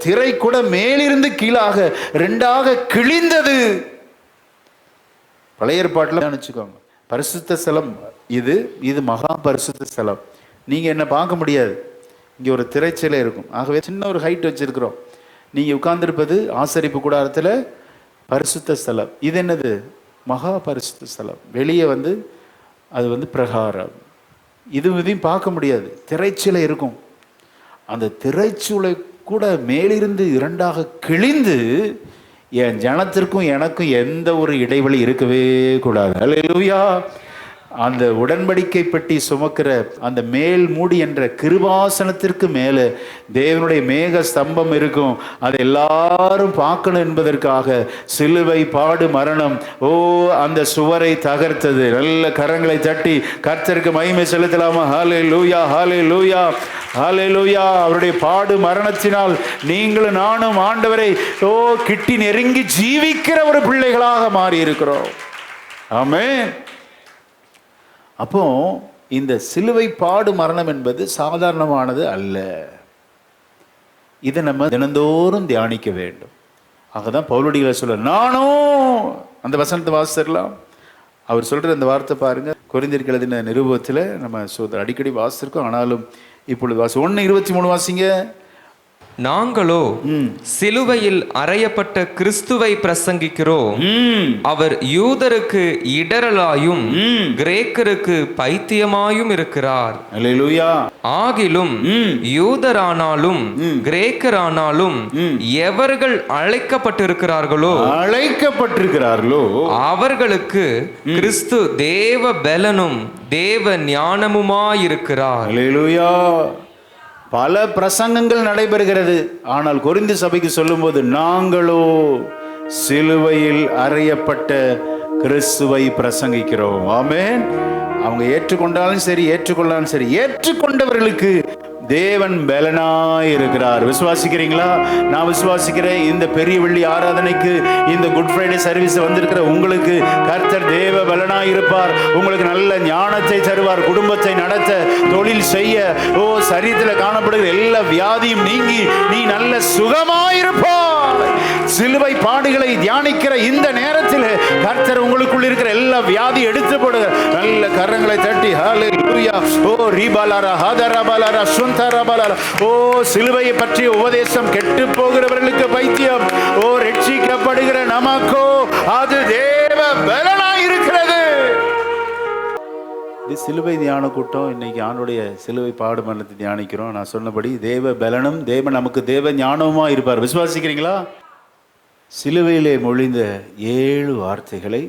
திரை கூட மேலிருந்து கீழாக 2ஆக கிழிந்தது. பழைய ஏற்பாட்டில் நினைச்சுக்கோங்க, பரிசுத்த ஸ்தலம் இது, இது மகா பரிசுத்த ஸ்தலம். நீங்கள் என்ன பார்க்க முடியாது, இங்கே ஒரு திரைச்சலை இருக்கும். ஆகவே சின்ன ஒரு ஹைட் வச்சிருக்கிறோம். நீங்கள் உட்கார்ந்துருப்பது ஆசரிப்பு கூடாரத்தில் பரிசுத்த ஸ்தலம். இது என்னது? மகா பரிசுத்த ஸ்தலம். வெளியே அது பிரகாரம். இதையும் பார்க்க முடியாது, திரைச்சலை இருக்கும். அந்த திரைச்சூளை கூட மேலிருந்து 2ஆக கிழிந்து என் ஜனத்திற்கும் எனக்கும் எந்த ஒரு இடைவெளி இருக்கவே கூடாது. அல்லேலூயா. அந்த உடன்படிக்கை பெட்டி சுமக்கிற அந்த மேல் மூடி என்ற கிருபாசனத்திற்கு மேலே தேவனுடைய மேக ஸ்தம்பம் இருக்கும். அதை எல்லாரும் பார்க்கணும் என்பதற்காக சிலுவை பாடு மரணம் அந்த சுவரை தகர்த்தது. நல்ல கரங்களை தட்டி கர்த்தருக்கு மகிமை செலுத்தலாமா? ஹல்லேலூயா, ஹல்லேலூயா, ஹல்லேலூயா. அவருடைய பாடு மரணத்தினால் நீங்களும் நானும் ஆண்டவரை கிட்டி நெருங்கி ஜீவிக்கிற ஒரு பிள்ளைகளாக மாறி இருக்கிறோம். ஆமென். அப்போ இந்த சிலுவை பாடு மரணம் என்பது சாதாரணமானது அல்ல. இதை நம்ம தினந்தோறும் தியானிக்க வேண்டும். ஆகதான் பவுலடிகளை சொல்ல, நானும் அந்த வசனத்தை வாசிச்சிடலாம். அவர் சொல்ற அந்த வார்த்தை பாருங்க, கொரிந்தியருக்கு எழுதின நிருபத்தில் நம்ம அடிக்கடி வாசிச்சிருக்கோம். ஆனாலும் இப்பொழுது 1:23 வாசிங்க. நாங்களோ சிலுவையில் அறையப்பட்ட கிறிஸ்துவை பிரசங்கிக்கிறோம். அவர் யூதருக்கு இடரலாயும் கிரேக்கருக்கு பைத்தியமாயும் இருக்கிறார். அல்லேலூயா. ஆகிலும் யூதரானாலும் கிரேக்கரானாலும் எவர்கள் அழைக்கப்பட்டிருக்கிறார்களோ அவர்களுக்கு கிறிஸ்து தேவ பலனும் தேவ ஞானமுமாயிருக்கிறார். அல்லேலூயா. பல பிரசங்கங்கள் நடைபெறுகிறது. ஆனால் கொரிந்து சபைக்கு சொல்லும்போது, நாங்களோ சிலுவையில் அறையப்பட்ட கிறிஸ்துவை பிரசங்கிக்கிறோம். ஆமென். அவங்க ஏற்றுக்கொண்டாலும் சரி, ஏற்றுக்கொள்ளாலும் சரி, ஏற்றுக்கொண்டவர்களுக்கு தேவன் பலனாய் இருக்கிறார். விசுவாசிக்கிறீங்களா? நான் விசுவாசிக்கிறேன். இந்த பெரிய வெள்ளி ஆராதனைக்கு, இந்த குட் ஃப்ரைடே சர்வீஸ் வந்திருக்கிற உங்களுக்கு கர்த்தர் தேவ பலனாய் இருப்பார். உங்களுக்கு நல்ல ஞானத்தை தருவார், குடும்பத்தை நடத்த, தொழில் செய்ய, சரீரத்தில் காணப்படுகிற எல்லா வியாதியும் நீங்கி நீ நல்ல சுகமாயிருப்பார். சிலுவை பாடுகளை தியானிக்கிற இந்த நேரத்தில் கர்த்தர் உங்களுக்குள் இருக்கிற எல்லா வியாதி எடுத்து போடுங்க. நல்ல கரங்களை தட்டி ஹல்லேலூயா. ரீபாலாரா ஹதரபாலாரா சுந்தரபாலாரா. சிலுவையை பற்றிய உபதேசம் கெட்டு போகிறவர்களுக்கு பைத்தியம். ரட்சிக்கப்படுகிற நமக்கோ அது தேவ பலனாய் இருக்கிறது. இது சிலுவை தியான கூட்டம். இன்னைக்கு ஆண்டுடைய சிலுவை பாடு மரணத்தை தியானிக்கிறோம். நான் சொன்னபடி தேவ பலனும் தேவ நமக்கு தேவ ஞானமுமா இருப்பார். விசுவாசிக்கிறீங்களா? சிலுவையிலே மொழிந்த 7 வார்த்தைகளை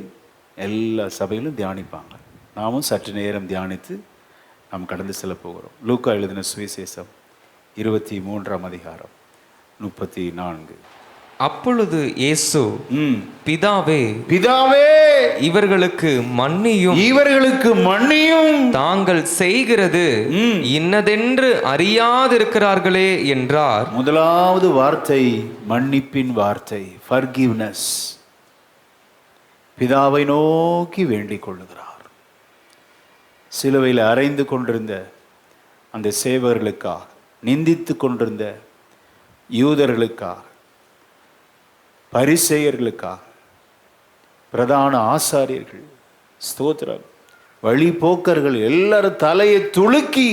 எல்லா சபையிலும் தியானிப்பாங்க. நாமும் சற்று நேரம் தியானித்து நாம் கடந்து செல்ல போகிறோம். லூக்கா எழுதின சுவிசேஷம் 23ஆம் அதிகாரம் 34. அப்பொழுது இயேசு, பிதாவே பிதாவே இவர்களுக்கு மன்னியும் தாங்கள் செய்கிறது இன்னதென்று அறியாதிருக்கிறார்களே என்றார். முதலாவது வார்த்தை மன்னிப்பின் வார்த்தை, forgiveness. பிதாவை நோக்கி வேண்டிக் கொள்ளுகிறார். சிலுவையில் அறைந்து கொண்டிருந்த அந்த சேவர்களுக்காக, நிந்தித்து கொண்டிருந்த யூதர்களுக்காக, பரிசேயர்களுக்காக, பிரதான ஆசாரியர்கள், ஸ்தோத்திரம், வழிபோக்கர்கள் எல்லாரும் தலையை துலுக்கி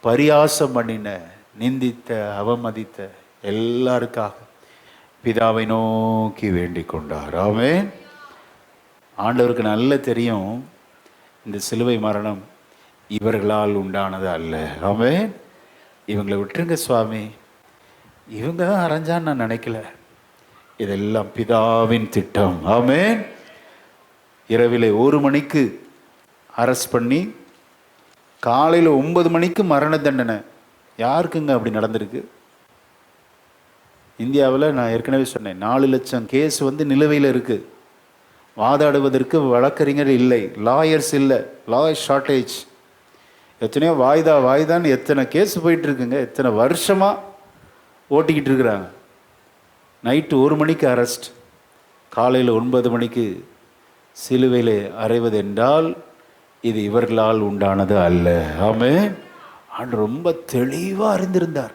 பரியாசம் பண்ணின, நிந்தித்த, அவமதித்த எல்லாருக்காக பிதாவை நோக்கி வேண்டிக் கொண்டார். ஆமென். ஆண்டவருக்கு நல்ல தெரியும் இந்த சிலுவை மரணம் இவர்களால் உண்டானது அல்ல. ஆமென். இவங்களை விட்டுருங்க சுவாமி, இவங்க தான் அரைஞ்சான்னு நான் நினைக்கல, இதெல்லாம் பிதாவின் திட்டம். ஆமென். இரவிலே 1 மணிக்கு அரெஸ்ட் பண்ணி காலையில் 9 மணிக்கு மரண தண்டனை. யாருக்குங்க அப்படி நடந்திருக்கு? இந்தியாவில் நான் ஏற்கனவே சொன்னேன், 4 லட்சம் கேஸ் நிலுவையில் இருக்குது. வாதாடுவதற்கு வழக்கறிஞர் இல்லை, லாயர்ஸ் இல்லை, லாயர் ஷார்ட்டேஜ். எத்தனையோ வாய்தான்னு எத்தனை கேஸ் போயிட்டுருக்குங்க, எத்தனை வருஷமாக ஓட்டிக்கிட்டு இருக்கிறாங்க. நைட்டு 1 மணிக்கு அரெஸ்ட், காலையில் 9 மணிக்கு சிலுவையில் அறைவது என்றால் இது இவர்களால் உண்டானது அல்ல. ஆமென். ஆண்டு ரொம்ப தெளிவாக அறிந்திருந்தார்.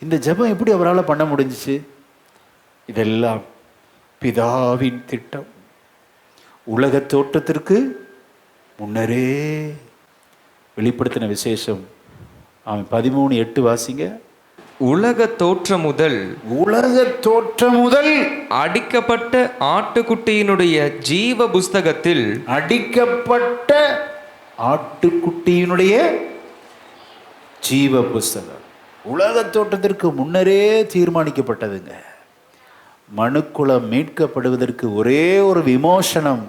இந்த ஜெபம் எப்படி அவரால் பண்ண முடிஞ்சிச்சு? இதெல்லாம் பிதாவின் திட்டம். உலக தோற்றத்திற்கு முன்னரே வெளிப்படுத்தின விசேஷம். அவன் 13:8 வாசிங்க. உலக தோற்றம் முதல் அடிக்கப்பட்ட ஆட்டுக்குட்டியினுடைய ஜீவ புஸ்தகத்தில், அடிக்கப்பட்ட ஆட்டுக்குட்டியினுடைய ஜீவ புஸ்தகம் உலக தோற்றத்திற்கு முன்னரே தீர்மானிக்கப்பட்டதுங்க. மனுக்குலம் மீட்கப்படுவதற்கு ஒரே ஒரு விமோசனம்,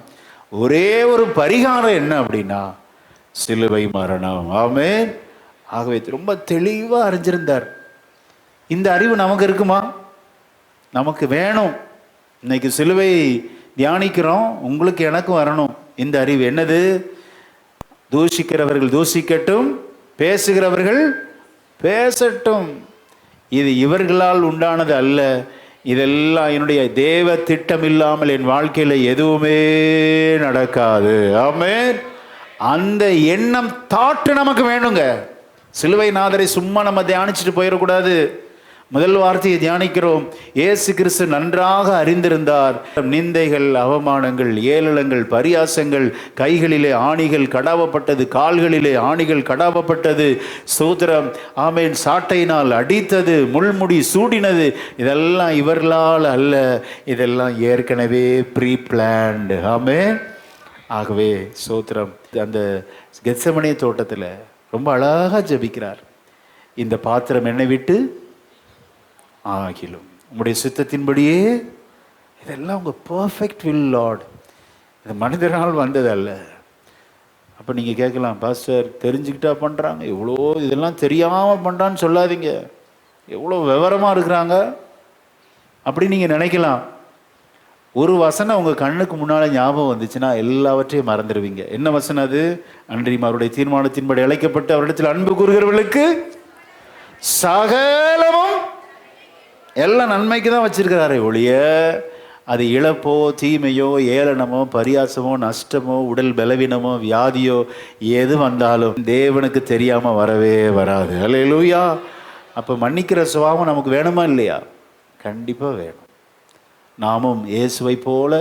ஒரே ஒரு பரிகாரம் என்ன அப்படின்னா சிலுவை மரணம். ஆமென். ஆகவே ரொம்ப தெளிவாக அறிஞ்சிருந்தார். இந்த அறிவு நமக்கு இருக்குமா? நமக்கு வேணும். இன்னைக்கு சிலுவை தியானிக்கிறோம், உங்களுக்கு எனக்கும் வரணும் இந்த அறிவு. என்னது? தூஷிக்கிறவர்கள் தூஷிக்கட்டும், பேசுகிறவர்கள் பேசட்டும், இது இவர்களால் உண்டானது அல்ல, இதெல்லாம் என்னுடைய தேவ திட்டம் இல்லாமல் என் வாழ்க்கையில் எதுவுமே நடக்காது. ஆமென். அந்த எண்ணம் தாட்டு நமக்கு வேணுங்க. சிலுவை நாதரை சும்மா நம்ம தியானிச்சுட்டு போயிடக்கூடாது. முதல் வார்த்தையை தியானிக்கிறோம். இயேசு கிறிஸ்து நன்றாக அறிந்திருந்தார். நிந்தைகள், அவமானங்கள், ஏளனங்கள், பரியாசங்கள், கைகளிலே ஆணிகள் கடாவப்பட்டது, கால்களிலே ஆணிகள் கடாவப்பட்டது, ஸ்தோத்திரம், ஆமென், சாட்டையினால் அடித்தது, முள்முடி சூடினது, இதெல்லாம் இவர்களால் அல்ல, இதெல்லாம் ஏற்கனவே ப்ரீ பிளான்டு. ஆமென். ஆகவே ஸ்தோத்திரம், அந்த கெத்செமனே தோட்டத்தில் ரொம்ப அழகாக ஜெபிக்கிறார். இந்த பாத்திரம் என்னை விட்டு ஆகிலும் உங்களுடைய சித்தத்தின்படியே. இதெல்லாம் உங்கள் பர்ஃபெக்ட் வில் லார்ட். இது மனிதனால் வந்ததல்ல. அப்போ நீங்கள் கேட்கலாம், பாஸ்டர் தெரிஞ்சுக்கிட்டா பண்ணுறாங்க, எவ்வளோ இதெல்லாம் தெரியாமல் பண்ணுறான்னு சொல்லாதீங்க, எவ்வளோ விவரமாக இருக்கிறாங்க அப்படி நீங்கள் நினைக்கலாம். ஒரு வசனம் உங்கள் கண்ணுக்கு முன்னால் ஞாபகம் வந்துச்சுன்னா எல்லாவற்றையும் மறந்துடுவீங்க. என்ன வசனம் அது? அன்றியும் அவருடைய தீர்மானத்தின்படி அழைக்கப்பட்டு அவரிடத்தில் அன்பு கூறுகிறவர்களுக்கு சகலமும் எல்லாம் நன்மைக்கு தான் வச்சிருக்கிறாரே ஒழிய அது இழப்போ, தீமையோ, ஏளனமோ, பரியாசமோ, நஷ்டமோ, உடல் பலவீனமோ, வியாதியோ எது வந்தாலும் தேவனுக்கு தெரியாமல் வரவே வராது. அல்லேலூயா. அப்போ மன்னிக்கிற சுபாவம் நமக்கு வேணுமா இல்லையா? கண்டிப்பாக வேணும். நாமும் இயேசுவை போல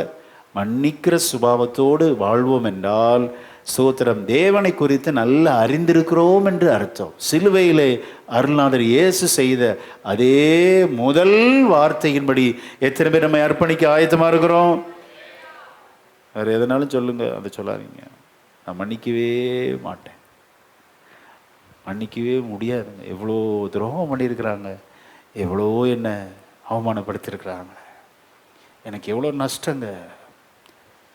மன்னிக்கிற சுபாவத்தோடு வாழ்வோம் என்றால் ஸ்தோத்திரம், தேவனை குறித்து நல்ல அறிந்திருக்கிறோம் என்று அர்த்தம். சிலுவையிலே அருள்நாதர் இயேசு செய்த அதே முதல் வார்த்தையின்படி எத்தனை பேர் நம்ம அர்ப்பணிக்க ஆயத்தமாக இருக்கிறோம்? வேறு எதனாலும் சொல்லுங்க, அதை சொல்லாதீங்க. நான் மன்னிக்கவே மாட்டேன், மன்னிக்கவே முடியாதுங்க. எவ்வளோ துரோகம் பண்ணியிருக்கிறாங்க, எவ்வளோ என்ன அவமானப்படுத்தியிருக்கிறாங்க, எனக்கு எவ்வளோ நஷ்டங்க.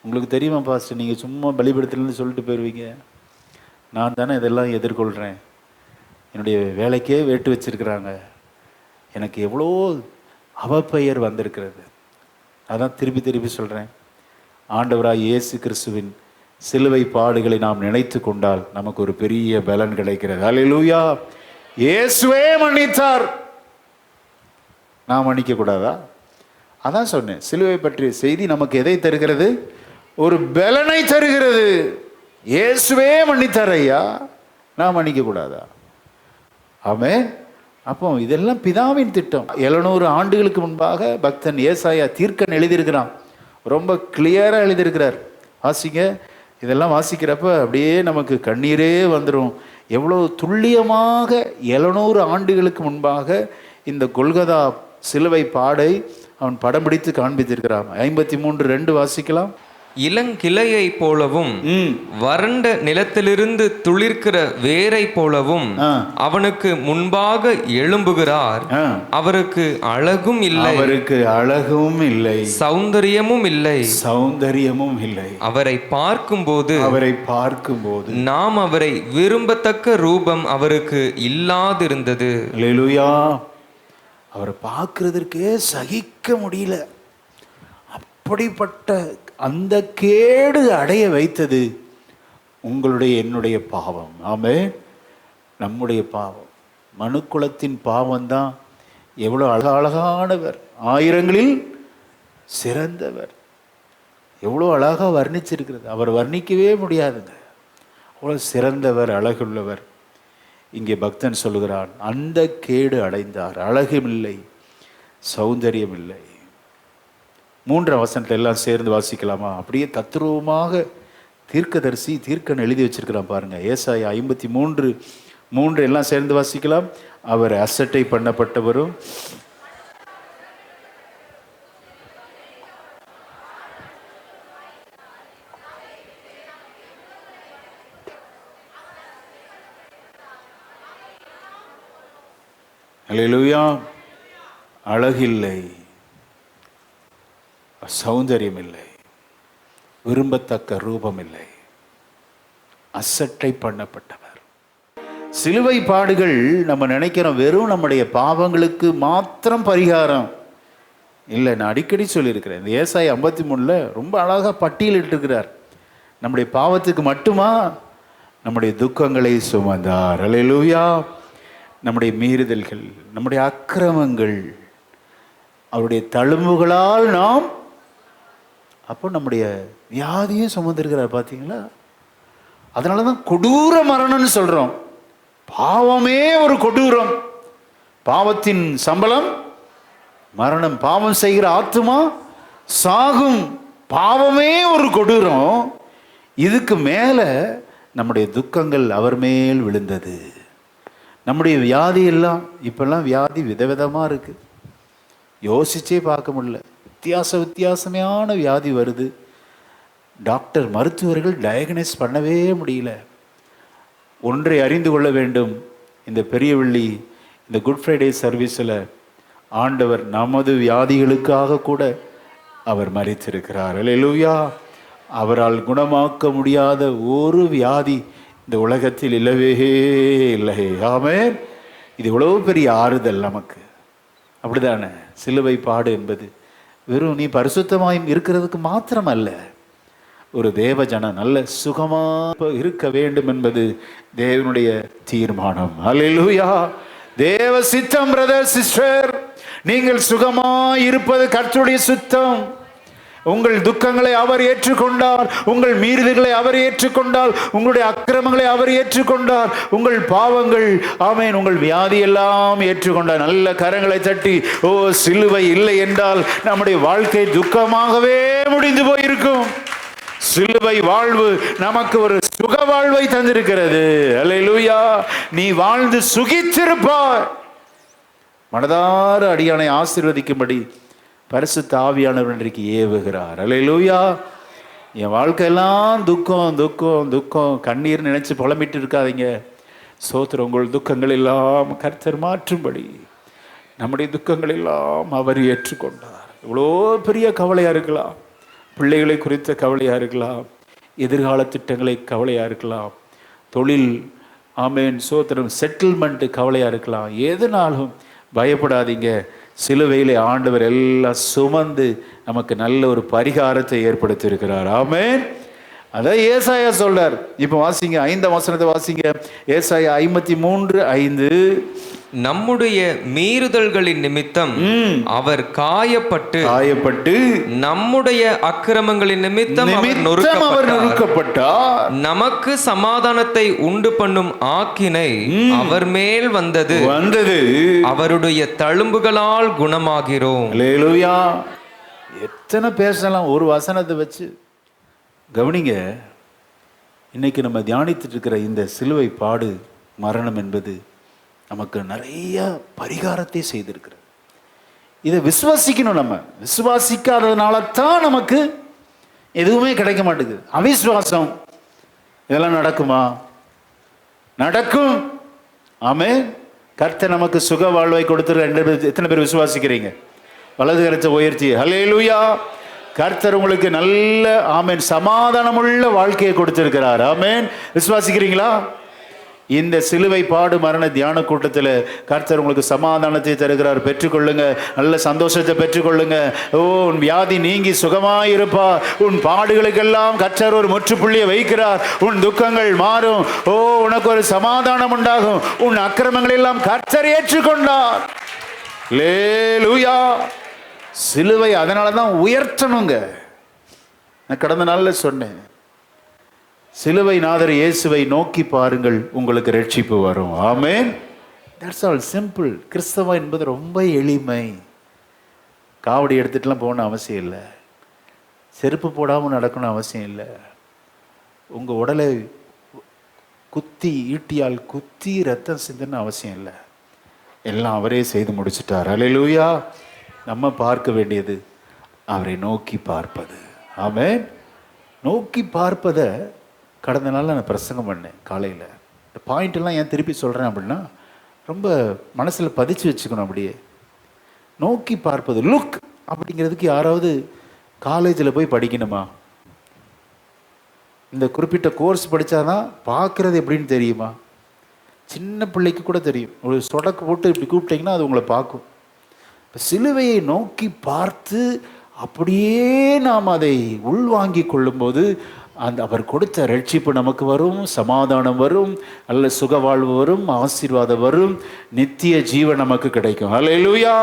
உங்களுக்கு தெரியுமா பாஸ்டர், நீங்கள் சும்மா பலிபீடத்துலேருந்து சொல்லிட்டு போயிடுவீங்க, நான் தானே இதெல்லாம் எதிர்கொள்கிறேன், என்னுடைய வேலைக்கே வேட்டு வச்சிருக்கிறாங்க, எனக்கு எவ்வளோ அவப்பெயர் வந்திருக்கிறது. அதான் திருப்பி திருப்பி சொல்கிறேன், ஆண்டவராய் இயேசு கிறிஸ்துவின் சிலுவை பாடுகளை நாம் நினைத்து கொண்டால் நமக்கு ஒரு பெரிய பலன் கிடைக்கிறது. அல்லேலூயா. இயேசுவே மன்னித்தார், நான் மன்னிக்க கூடாதா? அதான் சொன்னேன், சிலுவை பற்றிய செய்தி நமக்கு எதை தருகிறது? ஒரு பலனை தருகிறது. இயேசுவே மன்னித்தார் ஐயா, நான் மன்னிக்க கூடாதா? ஆமென். அப்போ இதெல்லாம் பிதாவின் திட்டம். 700 ஆண்டுகளுக்கு முன்பாக பக்தன் ஏசாயா தீர்க்கன் எழுதியிருக்கிறான். ரொம்ப கிளியராக எழுதியிருக்கிறார். வாசிங்க. இதெல்லாம் வாசிக்கிறப்ப அப்படியே நமக்கு கண்ணீரே வந்துடும். எவ்வளோ துல்லியமாக 700 ஆண்டுகளுக்கு முன்பாக இந்த கொல்கதா சிலுவை பாடை அவன் படம் பிடித்து காண்பித்திருக்கிறான். 53:2 வாசிக்கலாம். இளங்கிளையை போலவும் வறண்ட நிலத்திலிருந்து துளிர்க்கிற வேரை போலவும் அவனுக்கு முன்பாக எழும்புகிறார். அவருக்கு அழகும் இல்லை, அவருக்கு அழகும் இல்லை, சௌந்தரியமும் இல்லை, சௌந்தரியமும் இல்லை. அவரை பார்க்கும்போது நாம் அவரை விரும்பத்தக்க ரூபம் அவருக்கு இல்லாதிருந்தது. அல்லேலூயா. அவரை பார்க்கிறதற்கே சகிக்க முடியல. அப்படிப்பட்ட அந்த கேடு அடைய வைத்தது உங்களுடைய என்னுடைய பாவம். ஆமென். நம்முடைய பாவம், மனுக்குலத்தின் பாவம்தான். எவ்வளோ அழகானவர், ஆயிரங்களில் சிறந்தவர், எவ்வளோ அழகாக வர்ணிச்சிருக்கிறது. அவர் வர்ணிக்கவே முடியாதுங்க. அவ்வளோ சிறந்தவர், அழகுள்ளவர். இங்கே பக்தன் சொல்லுகிறான், அந்த கேடு அடைந்தார். அழகுமில்லை, சௌந்தரியம் இல்லை. 3 வசனத்தை எல்லாம் சேர்ந்து வாசிக்கலாமா? அப்படியே தத்ரூபமாக தீர்க்கதரிசி தீர்க்கன் எழுதி வச்சிருக்கிறான் பாருங்க. ஏசாயா 53:3 எல்லாம் சேர்ந்து வாசிக்கலாம். அவர் அசட்டை பண்ணப்பட்டவரும் அல்லேலூயா. அழகில்லை, சௌந்தரியம் இல்லை, விரும்பத்தக்க ரூபம் இல்லை, அசட்டை பண்ணப்பட்டவர். சிலுவை பாடுகள் நம்ம நினைக்கிறோம் வெறும் நம்முடைய பாவங்களுக்கு மாத்திரம் பரிகாரம் இல்லை. நான் அடிக்கடி சொல்லியிருக்கிறேன். இந்த ஏசாயா 53 ரொம்ப அழகாக பட்டியலிட்டிருக்கிறார். நம்முடைய பாவத்துக்கு மட்டுமா? நம்முடைய துக்கங்களை சுமந்தார். அல்லேலூயா. நம்முடைய மீறுதல்கள், நம்முடைய அக்கிரமங்கள், அவருடைய தழும்புகளால் நாம், அப்போ நம்முடைய வியாதியும் சுமந்திருக்கிறார். பார்த்தீங்களா? அதனால தான் கொடூர மரணம்னு சொல்கிறோம். பாவமே ஒரு கொடூரம். பாவத்தின் சம்பளம் மரணம். பாவம் செய்கிற ஆத்துமா சாகும். பாவமே ஒரு கொடூரம். இதுக்கு மேலே நம்முடைய துக்கங்கள் அவர் மேல் விழுந்தது. நம்முடைய வியாதி எல்லாம் இப்பெல்லாம் வியாதி விதவிதமாக இருக்குது. யோசிச்சே பார்க்க முடியல. வித்தியாசமான வியாதி வருது. டாக்டர், மருத்துவர்கள் டயக்னைஸ் பண்ணவே முடியல. ஒன்றை அறிந்து கொள்ள வேண்டும். இந்த பெரிய வெள்ளி, இந்த குட் ஃப்ரைடே சர்வீஸில் ஆண்டவர் நமது வியாதிகளுக்காக கூட அவர் மரித்திருக்கிறார். அல்லேலூயா. அவரால் குணமாக்க முடியாத ஒரு வியாதி இந்த உலகத்தில் இல்லவே இல்லை. ஆமென். இது இவ்வளோ பெரிய ஆறுதல் நமக்கு. அப்படிதானே? சிலுவை பாடு என்பது வெறும் நீ பரிசுத்தமாய் இருக்கிறதுக்கு மாத்திரம் அல்ல, ஒரு தேவஜனம் நல்ல சுகமாக இருக்க வேண்டும் என்பது தேவனுடைய தீர்மானம். அல்லேலூயா. தேவ சித்தம். பிரதர், சிஸ்டர், நீங்கள் சுகமாய் இருப்பது கர்த்தருடைய சித்தம். உங்கள் துக்கங்களை அவர் ஏற்றுக்கொண்டார், உங்கள் மீறுதல்களை அவர் ஏற்றுக்கொண்டார், உங்களுடைய அக்கிரமங்களை அவர் ஏற்றுக்கொண்டார், உங்கள் பாவங்கள், ஆமென், உங்கள் வியாதி எல்லாம் ஏற்றுக்கொண்டார். நல்ல கரங்களை தட்டி, ஓ, சிலுவை இல்லை என்றால் நம்முடைய வாழ்க்கை துக்கமாகவே முடிந்து போயிருக்கும். சிலுவை வாழ்வு நமக்கு ஒரு சுக வாழ்வை தந்திருக்கிறது. அல்லேலூயா. நீ வாழ்ந்து சுகித்திருப்பாய். மனதார அடியானை ஆசீர்வதிக்கும்படி பரிசுத்த ஆவியானவர் இன்றைக்கு ஏவுகிறார். அல்லேலூயா. என் வாழ்க்கையெல்லாம் துக்கம் துக்கம் துக்கம், கண்ணீர் நினைச்சு புலம்பிட்டு இருக்காதீங்க. சோத்திரம். உங்கள் துக்கங்கள் எல்லாம் கர்த்தர் மாற்றும்படி நம்முடைய துக்கங்கள் எல்லாம் அவர் ஏற்றுக்கொண்டார். இவ்வளோ பெரிய கவலையாக இருக்கலாம், பிள்ளைகளை குறித்த கவலையாக இருக்கலாம், எதிர்கால திட்டங்களை கவலையாக இருக்கலாம், தொழில், ஆமென், சோத்திரம், செட்டில்மெண்ட்டு கவலையாக இருக்கலாம். எதுனாலும் பயப்படாதீங்க. சிலுவையிலே ஆண்டவர் எல்லாம் சுமந்து நமக்கு நல்ல ஒரு பரிகாரத்தை ஏற்படுத்தி இருக்கிறார். ஆமென். அதான் ஏசாயா சொல்றார். இப்போ வாசிங்க, 5ஆம் வசனத்தை வாசிங்க. ஏசாயா 53:5. நம்முடைய மீறுதல்களின் நிமித்தம் அவர் காயப்பட்டு நம்முடைய அக்கிரமங்களின் நிமித்தம் அவர் நொறுக்கப்பட்டார். நமக்கு சமாதானத்தை உண்டு பண்ணும் ஆக்கினை அவர் மேல் வந்தது. அவருடைய தழும்புகளால் குணமாகிறோம். அல்லேலூயா. எத்தனை பேசலாம் ஒரு வசனத்தை வச்சு. கவனிங்க, இன்னைக்கு நம்ம தியானித்துட்டு இருக்கிற இந்த சிலுவை பாடு மரணம் என்பது நமக்கு நிறைய பரிகாரத்தை செய்திருக்கிறது. இதை விசுவாசிக்கணும். நம்ம விசுவாசிக்காததுனால தான் நமக்கு எதுவுமே கிடைக்க மாட்டேங்குது. அவிசுவாசம். இதெல்லாம் நடக்குமா? நடக்கும். ஆமென். கர்த்தர் நமக்கு சுக வாழ்வை கொடுத்துருக்க எத்தனை பேர் விசுவாசிக்கிறீங்க? வலது கரத்தை உயர்த்தி ஹல்லேலூயா. கர்த்தர் உங்களுக்கு நல்ல ஆமென் சமாதானமுள்ள வாழ்க்கையை கொடுத்திருக்கிறார். ஆமென். விசுவாசிக்கிறீங்களா? இந்த சிலுவை பாடு மரண தியான கூட்டத்தில் கர்த்தர் உங்களுக்கு சமாதானத்தை தருகிறார். பெற்றுக்கொள்ளுங்க, நல்ல சந்தோஷத்தை பெற்றுக்கொள்ளுங்க. ஓ, உன் வியாதி நீங்கி சுகமாயிருப்பா. உன் பாடுகளுக்கெல்லாம் கர்த்தர் ஒரு முற்றுப்புள்ளியை வைக்கிறார். உன் துக்கங்கள் மாறும். ஓ, உனக்கு ஒரு சமாதானம் உண்டாகும். உன் அக்கிரமங்கள் எல்லாம் கர்த்தர் ஏற்றுக்கொண்டார். அல்லேலூயா. சிலுவை அதனால தான் உயர்த்தணுங்க. நான் கடந்த நாளில் சொன்னேன், சிலுவை நாதர் இயேசுவை நோக்கி பாருங்கள், உங்களுக்கு ரட்சிப்பு வரும். ஆமென். That's all simple. கிறிஸ்தவம் என்பது ரொம்ப எளிமை. காவடி எடுத்துட்டுலாம் போகணும் அவசியம் இல்லை. செருப்பு போடாமல் நடக்கணும் அவசியம் இல்லை. உங்கள் உடலை குத்தி ஈட்டியால் குத்தி ரத்தம் சிந்தன்னு அவசியம் இல்லை. எல்லாம் அவரே செய்து முடிச்சிட்டார். அல்லேலூயா. நம்ம பார்க்க வேண்டியது அவரை நோக்கி பார்ப்பது. ஆமென். நோக்கி பார்ப்பதை கடந்த நாள் நான் பிரசங்கம் பண்ணேன் காலையில். இந்த பாயிண்டெல்லாம் ஏன் திருப்பி சொல்கிறேன் அப்படின்னா, ரொம்ப மனசில் பதிச்சு வச்சுக்கணும். அப்படியே நோக்கி பார்ப்பது. லுக் அப்படிங்கிறதுக்கு யாராவது காலேஜில் போய் படிக்கணுமா? இந்த குறிப்பிட்ட கோர்ஸ் படித்தாதான் பார்க்குறது எப்படின்னு தெரியுமா? சின்ன பிள்ளைக்கு கூட தெரியும். ஒரு சொடக்கு போட்டு இப்படி கூப்பிட்டீங்கன்னா அது உங்களை பார்க்கும். இப்போ சிலுவையை நோக்கி பார்த்து அப்படியே நாம் அதை உள்வாங்கி கொள்ளும்போது அவர் கொடுத்த ரட்சிப்பு நமக்கு வரும், சமாதானம் வரும், நல்ல சுக வாழ்வு வரும், ஆசீர்வாதம் வரும், நித்திய ஜீவன் நமக்கு கிடைக்கும். அல்லேலூயா.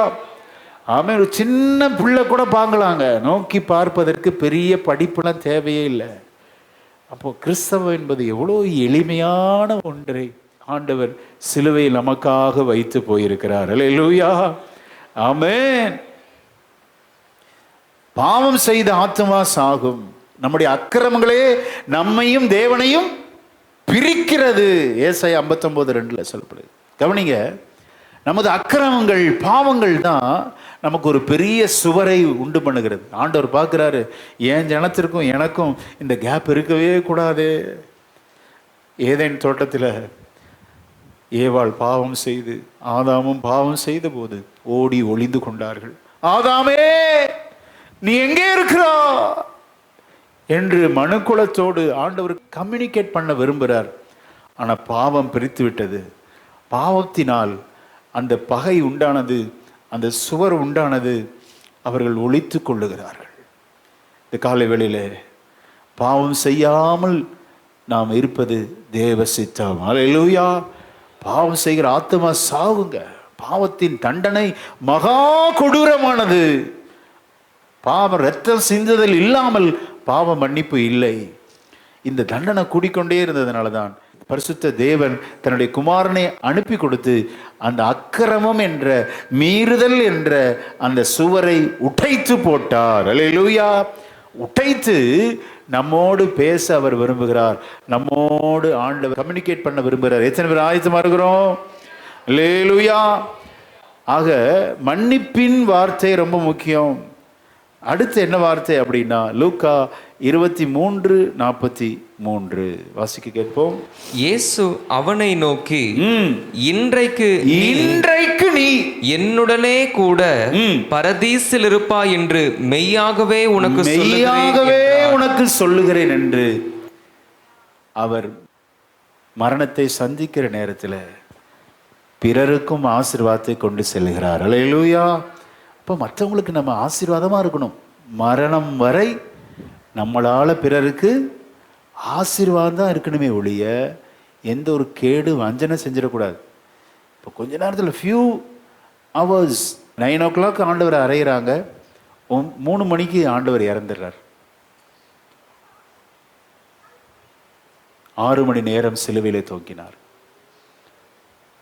ஆமென். ஒரு சின்ன பிள்ளை கூட பார்க்கலாங்க. நோக்கி பார்ப்பதற்கு பெரிய படிப்புலாம் தேவையே இல்லை. அப்போ கிறிஸ்தவம் என்பது எவ்வளோ எளிமையான ஒன்றை ஆண்டவர் சிலுவையில் நமக்காக வைத்து போயிருக்கிறார். அல்லேலூயா. ஆமென். பாவம் செய்த ஆத்துமா சாகும். நம்முடைய அக்கிரமங்களே நம்மையும் தேவனையும் பிரிக்கிறது. ஏசாயா 59:2 சொல்லப்படுது. கவனிங்க, நமது அக்கிரமங்கள் பாவங்கள் தான் நமக்கு ஒரு பெரிய சுவரை உண்டு பண்ணுகிறது. ஆண்டவர் பார்க்குறாரு, என் ஜனத்திற்கும் எனக்கும் இந்த கேப் இருக்கவே கூடாது. ஏதேன் தோட்டத்தில் ஏவாள் பாவம் செய்து ஆதாமும் பாவம் செய்த போது ஓடி ஒளிந்து கொண்டார்கள். ஆதாமே, நீ எங்கே இருக்கிறா என்று மனுக்குலத்தோடு ஆண்டவர் கம்யூனிகேட் பண்ண விரும்புகிறார். ஆனால் பாவம் பிரித்து விட்டது. பாவத்தினால் அந்த பகை உண்டானது, அந்த சுவர் உண்டானது. அவர்கள் ஒளித்து கொள்ளுகிறார்கள். இந்த காலை வேளையில் பாவம் செய்யாமல் நாம் இருப்பது தேவ சித்தம். அல்லேலூயா. பாவம் செய்கிற ஆத்துமா சாவுங்க. பாவத்தின் தண்டனை மகா கொடூரமானது. பாவம் ரத்தம் சிந்துதல் இல்லாமல் பாவ மன்னிப்பு இல்லை. இந்த தண்டனை கூடிக்கொண்டே இருந்ததுனால தான் பரிசுத்த தேவன் தன்னுடைய குமாரனை அனுப்பி கொடுத்து அந்த அக்கிரமம் என்ற மீறுதல் என்ற அந்த சுவரை உடைத்து போட்டார். அல்லேலூயா. உடைத்து நம்மோடு பேச அவர் விரும்புகிறார். நம்மோடு ஆண்டவர் கம்யூனிகேட் பண்ண விரும்புகிறார். எத்தனை பேர் ஆயத்தமா இருக்கிறோம்? அல்லேலூயா. ஆக மன்னிப்பின் வார்த்தை ரொம்ப முக்கியம். அடுத்து என்ன வார்த்தை அப்படின்னா, லூக்கா 23:43 வாசிக்க கேட்போம். இயேசு அவனை நோக்கி, இன்றைக்கு நீ என்னுடனே கூட பரதீசில் இருப்பாய் என்று மெய்யாகவே உனக்கு சொல்லுகிறேன் என்று அவர் மரணத்தை சந்திக்கிற நேரத்தில் பிறருக்கும் ஆசீர்வாதத்தை கொண்டு செல்கிறார். அல்லேலூயா. இப்போ மற்றவங்களுக்கு நம்ம ஆசீர்வாதமாக இருக்கணும். மரணம் வரை நம்மளால் பிறருக்கு ஆசீர்வாதம் தான் இருக்கணுமே ஒழிய எந்த ஒரு கேடு வஞ்சனை செஞ்சிடக்கூடாது. இப்போ கொஞ்ச நேரத்தில் ஃபியூ ஹவர்ஸ் 9 o'clock ஆண்டவர் அறையிறாங்க, 3 மணிக்கு ஆண்டவர் இறந்துடுறார். 6 மணி நேரம் சிலுவையிலே தொங்கினார்.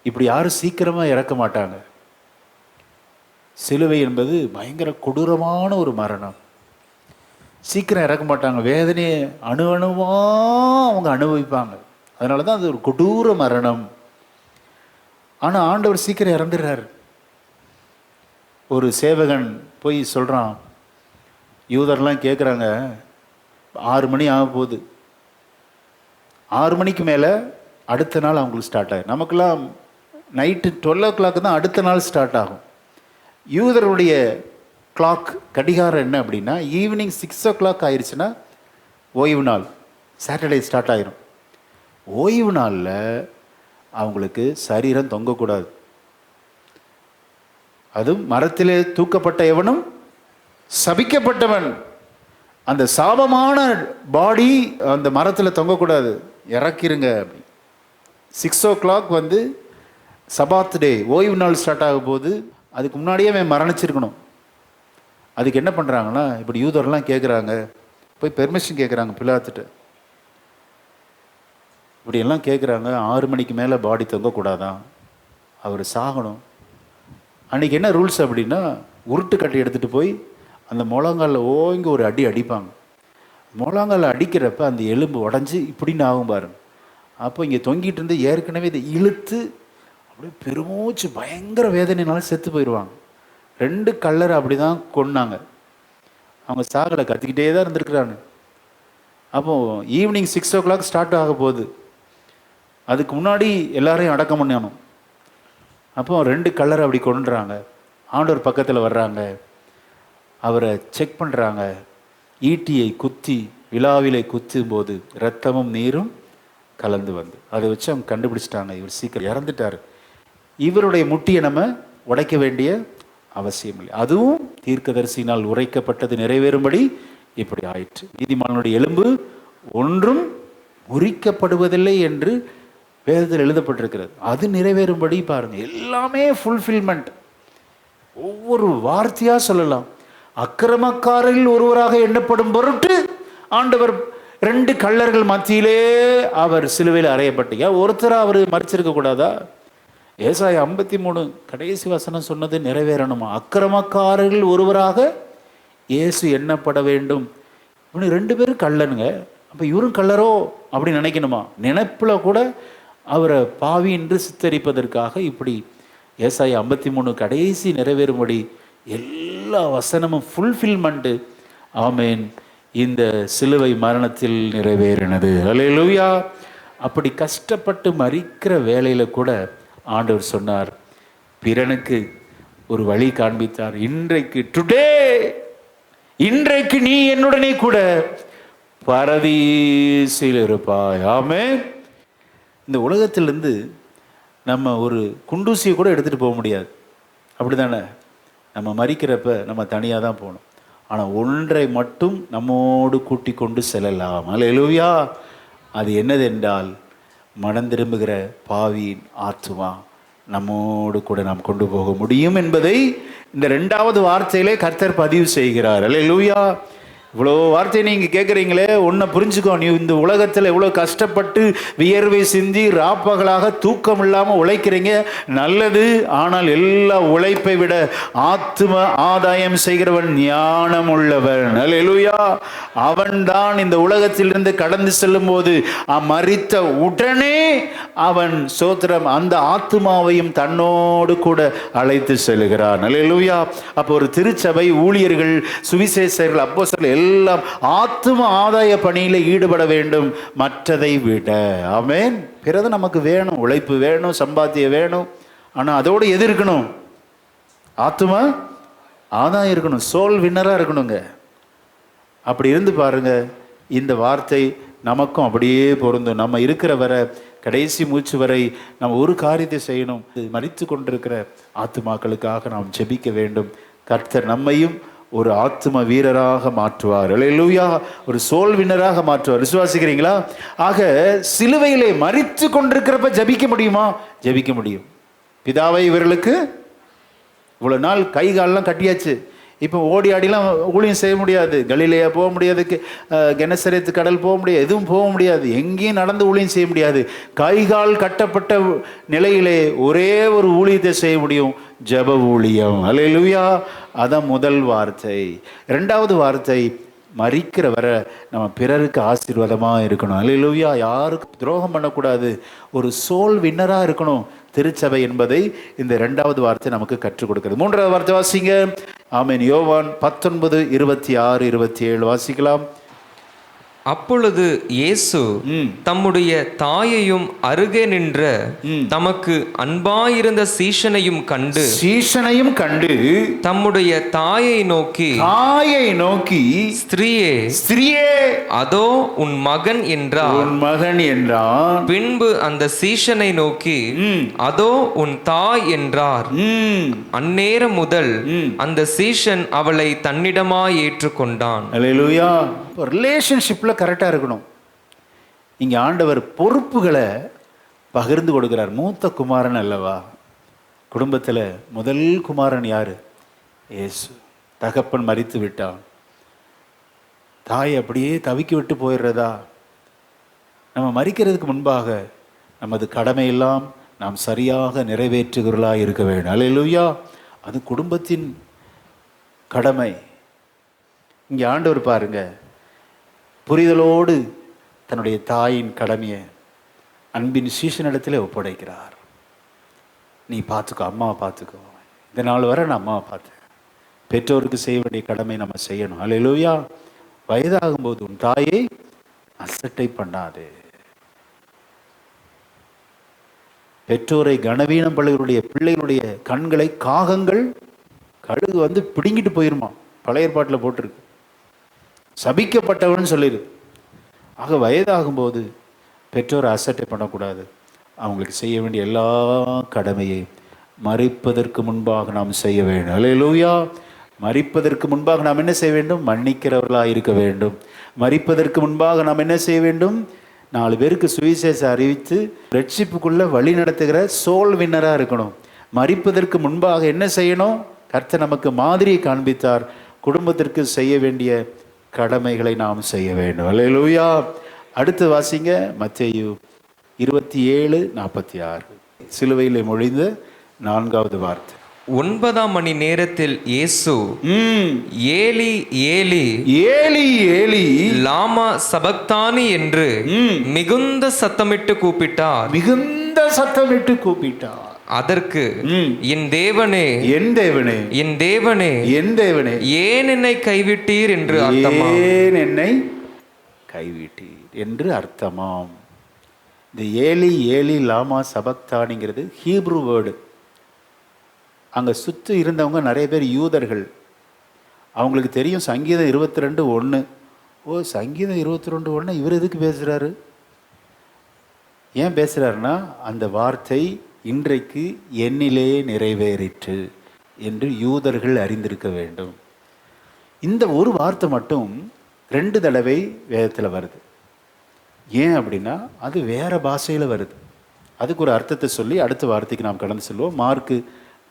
இப்படி யாரும் சீக்கிரமாக இறக்க மாட்டாங்க. சிலுவை என்பது பயங்கர கொடூரமான ஒரு மரணம். சீக்கிரம் இறக்க மாட்டாங்க, வேதனையை அணுவணுவாக அவங்க அனுபவிப்பாங்க. அதனால தான் அது ஒரு கொடூர மரணம். ஆனால் ஆண்டவர் சீக்கிரம் இறந்துடுறார். ஒரு சேவகன் போய் சொல்கிறான், யூதர்லாம் கேட்குறாங்க, 6 மணி ஆக போகுது. 6 மணிக்கு மேலே அடுத்த நாள் அவங்களுக்கு ஸ்டார்ட் ஆகும். நமக்கெல்லாம் நைட்டு 12 o'clock தான் அடுத்த நாள் ஸ்டார்ட் ஆகும். யூதருடைய கிளாக் கடிகாரம் என்ன அப்படின்னா, ஈவினிங் 6 o'clock ஆயிடுச்சுன்னா ஓய்வு நாள், சாட்டர்டே ஸ்டார்ட் ஆயிரும். ஓய்வு நாளில் அவங்களுக்கு சரீரம் தொங்கக்கூடாது. அதுவும் மரத்திலே தூக்கப்பட்ட எவனும் சபிக்கப்பட்டவன். அந்த சாபமான பாடி அந்த மரத்தில் தொங்கக்கூடாது, இறக்கிருங்க அப்படி. 6 o'clock வந்து சபாத் டே, ஓய்வு நாள் ஸ்டார்ட் ஆகும் போது அதுக்கு முன்னாடியே அவன் மரணிச்சிருக்கணும். அதுக்கு என்ன பண்ணுறாங்கன்னா, இப்படி யூதர்லாம் கேட்குறாங்க, போய் பெர்மிஷன் கேட்குறாங்க பிலாத்துட்டு. இப்படியெல்லாம் கேட்குறாங்க, 6 மணிக்கு மேலே பாடி தொங்கக்கூடாதான், அவர் சாகணும். அன்றைக்கி என்ன ரூல்ஸ் அப்படின்னா, உருட்டு கட்டி எடுத்துகிட்டு போய் அந்த முழங்காலில் ஓங்கி ஒரு அடி அடிப்பாங்க. முழங்காலில் அடிக்கிறப்ப அந்த எலும்பு உடஞ்சி இப்படின்னு ஆகும் பாருங்க. அப்போ இங்கே தொங்கிட்டு இருந்து ஏற்கனவே இதை இழுத்து அப்படியே பெருமூச்சு பயங்கர வேதனைனால செத்து போயிடுவாங்க. 2 கல்லரை அப்படி தான் கொன்னாங்க. அவங்க சாகலை, கத்திக்கிட்டே தான் இருந்திருக்கிறாங்க. அப்போது ஈவினிங் 6 o'clock ஸ்டார்ட் ஆக போகுது. அதுக்கு முன்னாடி எல்லாரையும் அடக்கம் பண்ணணும். அப்போ 2 கல்லரை அப்படி கொண்டுறாங்க. ஆண்டவர் பக்கத்தில் வர்றாங்க, அவரை செக் பண்ணுறாங்க. ஈட்டியை குத்தி விழாவிலை குத்தும் போது இரத்தமும் நீரும் கலந்து வந்து அதை வச்சு அவங்க கண்டுபிடிச்சிட்டாங்க, இவர் சீக்கிரம் இறந்துட்டார். இவருடைய முட்டியை நம்ம உடைக்க வேண்டிய அவசியம் இல்லை. அதுவும் தீர்க்கதரிசியினால் உரைக்கப்பட்டது நிறைவேறும்படி இப்படி ஆயிற்று. நீதிமானுடைய எலும்பு ஒன்றும் முறிக்கப்படுவதில்லை என்று வேதத்தில் எழுதப்பட்டிருக்கிறது. அது நிறைவேறும்படி பாருங்க, எல்லாமே ஃபுல்ஃபில்மெண்ட். ஒவ்வொரு வார்த்தையா சொல்லலாம். அக்கிரமக்காரரில் ஒருவராக எண்ணப்படும் பொருட்டு ஆண்டவர் 2 கள்ளர்கள் மத்தியிலே அவர் சிலுவையில் அறையப்பட்டீங்க. ஒருத்தரா அவர் மறிச்சிருக்க கூடாதா? ஏசாயா 53 கடைசி வசனம் சொன்னது நிறைவேறணுமா? அக்கிரமக்காரர்கள் ஒருவராக இயேசு எண்ணப்பட வேண்டும். இவனு 2 பேரும் கள்ளனுங்க, அப்போ இவரும் கள்ளரோ அப்படின்னு நினைக்கணுமா? நினைப்பில் கூட அவரை பாவி என்று சித்தரிப்பதற்காக இப்படி ஏசாயா 53 கடைசி நிறைவேறும்படி எல்லா வசனமும் ஃபுல்ஃபில்மெண்ட்டு. ஆமேன். இந்த சிலுவை மரணத்தில் நிறைவேறினது. அல்லேலூயா. அப்படி கஷ்டப்பட்டு மரிக்கிற வேலையில் கூட ஆண்டவர் சொன்னார், பிறனுக்கு ஒரு வழி காண்பித்தார். இன்றைக்கு நீ என்னுடனே கூட பரதீசில் இருப்பாய். ஆமென். இந்த உலகத்திலிருந்து நம்ம ஒரு குண்டூசியை கூட எடுத்துகிட்டு போக முடியாது, அப்படி தானே? நம்ம மரிக்கிறப்ப நம்ம தனியாக தான் போகணும். ஆனால் ஒன்றை மட்டும் நம்மோடு கூட்டி கொண்டு செல்லலாம். அல்லேலூயா. அது என்னதென்றால், மனம் திரும்புகிற பாவியின் ஆத்துமா நம்மோடு கூட நாம் கொண்டு போக முடியும் என்பதை இந்த 2வது வார்த்தையிலே கர்த்தர் பதிவு செய்கிறார். அல்லேலூயா. இவ்வளோ வார்த்தையை நீங்கள் கேட்குறீங்களே, ஒன்றை புரிஞ்சுக்கோ. நீ இந்த உலகத்தில் எவ்வளோ கஷ்டப்பட்டு வியர்வை சிந்தி ராப்பகலாக தூக்கம் இல்லாமல் உழைக்கிறீங்க, நல்லது. ஆனால் எல்லா உழைப்பை விட ஆத்தும ஆதாயம் செய்கிறவன் ஞானம் உள்ளவன். அல்லேலூயா. அவன் தான் இந்த உலகத்திலிருந்து கடந்து செல்லும் போது மரித்த உடனே அவன் சோத்திரம் அந்த ஆத்துமாவையும் தன்னோடு கூட அழைத்து செல்கிறான். அல்லேலூயா. அப்போ ஒரு திருச்சபை ஊழியர்கள், சுவிசேஷர்கள், அப்போஸ்தலர்கள் எல்லாம் ஆத்தும ஆதாய பணியில ஈடுபட வேண்டும், மற்றதை விட. ஆமென். பிறகு நமக்கு வேணும், உழைப்பு வேணும், சம்பாத்தியம் வேணும். ஆனால் அதோடு எது இருக்கணும்? ஆத்தும ஆதாயம் இருக்கணும், சோல் வின்னராக இருக்கணுங்க. அப்படி இருந்து பாருங்க, இந்த வார்த்தை நமக்கும் அப்படியே பொருந்தும். நம்ம இருக்கிற வரை, கடைசி மூச்சு வரை நம்ம ஒரு காரியத்தை செய்யணும். மரித்து கொண்டிருக்கிற ஆத்துமாக்களுக்காக நாம் ஜெபிக்க வேண்டும். கர்த்தர் நம்மையும் ஒரு ஆத்தும வீரராக மாற்றுவார். அல்லேலூயா. ஒரு சோல் வின்னராக மாற்றுவார். விசுவாசிக்கிறீங்களா? ஆக சிலுவையிலே மரித்து கொண்டிருக்கிறப்ப ஜெபிக்க முடியுமா? ஜெபிக்க முடியும். பிதாவை இவர்களுக்கு இவ்வளோ நாள் கை காலெலாம் கட்டியாச்சு, இப்போ ஓடி ஆடிலாம் ஊழியம் செய்ய முடியாது. கலிலேயா போக முடியாது, கெனசரேத்து கடல் போக முடியாது, எதுவும் போக முடியாது, எங்கேயும் நடந்து ஊழியம் செய்ய முடியாது. கைகால் கட்டப்பட்ட நிலையிலே ஒரே ஒரு ஊழியத்தை செய்ய முடியும், ஜெப ஊழியம். அல்லேலூயா. அதான் முதல் வார்த்தை. இரண்டாவது வார்த்தை, மரிக்கிற வர நம்ம பிறருக்கு ஆசீர்வாதமாக இருக்கணும். அல்லேலூயா. யாருக்கு துரோகம் பண்ணக்கூடாது, ஒரு சோல் வின்னராக இருக்கணும் திருச்சபை என்பதை இந்த இரண்டாவது வார்த்தை நமக்கு கற்றுக் கொடுக்கிறது. மூன்றாவது வார்த்தை வாசிங்க. ஆமென். யோவான் 19:26-27 வாசிக்கலாம். அப்பொழுது இயேசு தம்முடைய தாயையும் அருகே நின்ற தமக்கு அன்பாயிருந்த சீஷனையும் கண்டு தம்முடைய தாயை நோக்கி ஸ்திரீயே அதோ உன் மகன் என்றார். பின்பு அந்த சீஷனை நோக்கி அதோ உன் தாய் என்றார். அந்நேரம் முதல் அந்த சீஷன் அவளை தன்னிடமாய் ஏற்றுக்கொண்டான். அல்லேலூயா. ரிலேஷன்ஷிப்ல கரெக்டாக இருக்கணும். இங்கே ஆண்டவர் பொறுப்புகளை பகிர்ந்து கொடுக்கிறார். மூத்த குமாரன் அல்லவா, குடும்பத்தில் முதல் குமாரன் யாரு? இயேசு. தகப்பன் மரித்து விட்டான், தாய் அப்படியே தவிக்க விட்டு போயிடுறதா? நம்ம மரிக்கிறதுக்கு முன்பாக நமது கடமையெல்லாம் நாம் சரியாக நிறைவேற்றுகிறவர்களாக இருக்க வேண்டும். அல்லேலூயா. அது குடும்பத்தின் கடமை. இங்கே ஆண்டவர் பாருங்க, புரிதலோடு தன்னுடைய தாயின் கடமையை அன்பின் சீஷனிடத்தில் ஒப்படைக்கிறார். நீ பார்த்துக்கோ, அம்மாவை பார்த்துக்கோ, இந்த நாள் வரை நான் அம்மாவை பார்த்தேன். பெற்றோருக்கு செய்ய வேண்டிய கடமை நம்ம செய்யணும். அல்லேலூயா. வயதாகும்போது உன் தாயை அசட்டை பண்ணாது. பெற்றோரை கனவீனம் பள்ளிகளுடைய பிள்ளைகளுடைய கண்களை காகங்கள் கழுகு வந்து பிடுங்கிட்டு போயிருமா, பழைய ஏற்பாட்டில் போட்டிருக்கு. சபிக்கப்பட்டவன் சொல்லிடு. ஆக வயதாகும்போது பெற்றோரை அசட்டை பண்ணக்கூடாது. அவங்களுக்கு செய்ய வேண்டிய எல்லா கடமையை மரிப்பதற்கு முன்பாக நாம் செய்ய வேண்டும். அல்லேலூயா. மரிப்பதற்கு முன்பாக நாம் என்ன செய்ய வேண்டும்? மன்னிக்கிறவர்களாக இருக்க வேண்டும். மரிப்பதற்கு முன்பாக நாம் என்ன செய்ய வேண்டும்? 4 பேருக்கு சுவிசேஷம் அறிவித்து ரட்சிப்புக்குள்ள வழி நடத்துகிற சோல் வின்னராக இருக்கணும். மரிப்பதற்கு முன்பாக என்ன செய்யணும்? கர்த்தர் நமக்கு மாதிரியை காண்பித்தார். குடும்பத்திற்கு செய்ய வேண்டிய கடமைகளை நாம் செய்ய வேண்டும். அல்லேலூயா. அடுத்து வாசிங்க, மத்தேயு 27:46. சிலுவையிலே மொழிந்த 4வது வார்த்தை. 9ஆம் மணி நேரத்தில் இயேசு ஏலி ஏலி ஏலி ஏலி லாமா சபக்தானி என்று மிகுந்த சத்தமிட்டு கூப்பிட்டார். அதற்கு என் தேவனே என் தேவனே என் தேவனே என் தேவனே ஏன் என்னை கைவிட்டீர் என்று அர்த்தமாம். ஏன் என்னை கைவிட்டீர் என்று அர்த்தமாம். இந்த ஏலி ஏலி லாமா சபக்தானிங்கிறது ஹீப்ரு வேர்டு. அங்கே சுற்றி இருந்தவங்க நிறைய பேர் யூதர்கள். அவங்களுக்கு தெரியும் சங்கீதம் 22:1. ஓ, சங்கீதம் 22:1 இவர் எதுக்கு பேசுகிறாரு? ஏன் பேசுகிறாருன்னா, அந்த வார்த்தை இன்றைக்கு என்னிலே நிறைவேறிற்று என்று யூதர்கள் அறிந்திருக்க வேண்டும். இந்த ஒரு வார்த்தை மட்டும் 2 தடவை வேதத்தில் வருது. ஏன் அப்படின்னா, அது வேற பாஷையில் வருது. அதுக்கு ஒரு அர்த்தத்தை சொல்லி அடுத்த வார்த்தைக்கு நாம் கடந்து செல்வோம். மார்க்கு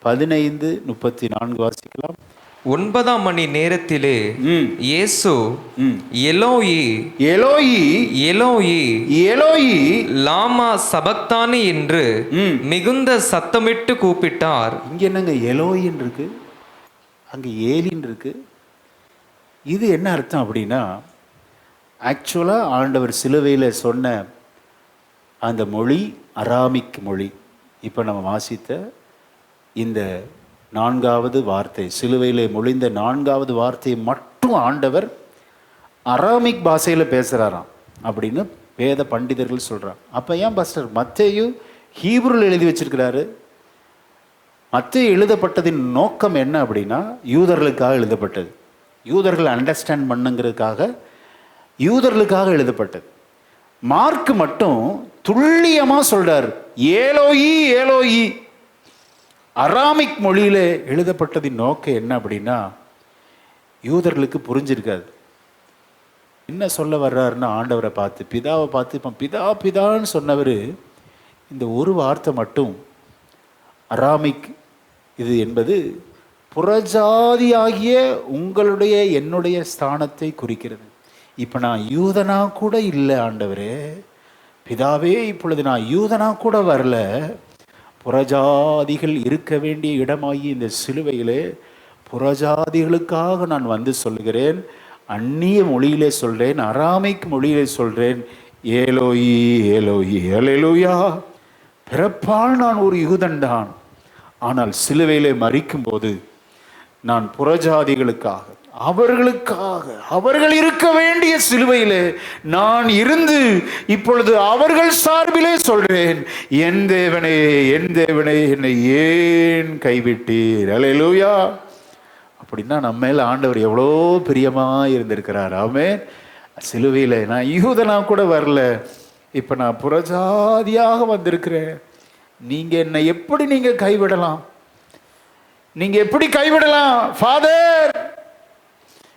15:34 வாசிக்கலாம். 9ஆம் மணி நேரத்திலே இயேசு எலோயி எலோயி எலோயி எலோயி லாமா சபக்தானி என்று மிகுந்த சத்தமிட்டு கூப்பிட்டார். இங்க என்னங்க எலோயின் இருக்கு, அங்க ஏலின் இருக்கு. இது என்ன அர்த்தம் அப்படின்னா, ஆக்சுவலா ஆண்டவர் சிலுவையில் சொன்ன அந்த மொழி அராமிக் மொழி. இப்போ நம்ம வாசித்த இந்த 4வது வார்த்தை, சிலுவையிலே மொழிந்த 4வது வார்த்தையை மட்டும் ஆண்டவர் அராமிக் பாஷையில் பேசுகிறாராம் அப்படின்னு வேத பண்டிதர்கள் சொல்கிறாங்க. அப்போ ஏன் பாஸ்டர் மத்தேயு ஹீப்ருவில் எழுதி வச்சிருக்கிறாரு? மத்தேயு எழுதப்பட்டதின் நோக்கம் என்ன அப்படின்னா, யூதர்களுக்காக எழுதப்பட்டது. யூதர்கள் அண்டர்ஸ்டாண்ட் பண்ணுங்கிறதுக்காக யூதர்களுக்காக எழுதப்பட்டது. மார்க் மட்டும் துல்லியமாக சொல்கிறார், ஏலோயி ஏலோயி. அராமிக் மொழியில் எழுதப்பட்டதின் நோக்கம் என்ன அப்படின்னா, யூதர்களுக்கு புரிஞ்சிருக்காது. என்ன சொல்ல வர்றாருன்னா, ஆண்டவரை பார்த்து பிதாவை பார்த்து இப்போ பிதா பிதான்னு சொன்னவர் இந்த ஒரு வார்த்தை மட்டும் அராமிக் இது என்பது புறஜாதியாகிய உங்களுடைய என்னுடைய ஸ்தானத்தை குறிக்கிறது. இப்போ நான் யூதனா கூட இல்லை ஆண்டவரே, பிதாவே, இப்பொழுது நான் யூதனா கூட வரல, புறஜாதிகள் இருக்க வேண்டிய இடமாகி இந்த சிலுவையிலே புறஜாதிகளுக்காக நான் வந்து சொல்கிறேன். அந்நிய மொழியிலே சொல்கிறேன், அராமிக் மொழியிலே சொல்கிறேன், ஏலோயி ஏலோயி அல்லேலூயா. பிறப்பால் நான் ஒரு யூதன்தான், ஆனால் சிலுவையிலே மரிக்கும் போது நான் புறஜாதிகளுக்காக, அவர்களுக்காக, அவர்கள் இருக்க வேண்டிய சிலுவையிலே நான் இருந்து இப்பொழுது அவர்கள் சார்பிலே சொல்றேன், என் தேவனே, என் தேவனே, என்னை ஏன் கைவிட்டீர்? அல்லேலூயா. அப்படின்னா நம்ம மேல ஆண்டவர் எவ்வளோ பிரியமா இருந்திருக்கிறார். ஆமென். சிலுவையில் நான் யூதனா கூட வரல, இப்போ நான் புறஜாதியாக வந்திருக்கிறேன். நீங்கள் என்னை எப்படி நீங்கள் கைவிடலாம்? நீங்கள் எப்படி கைவிடலாம்? ஃபாதர்,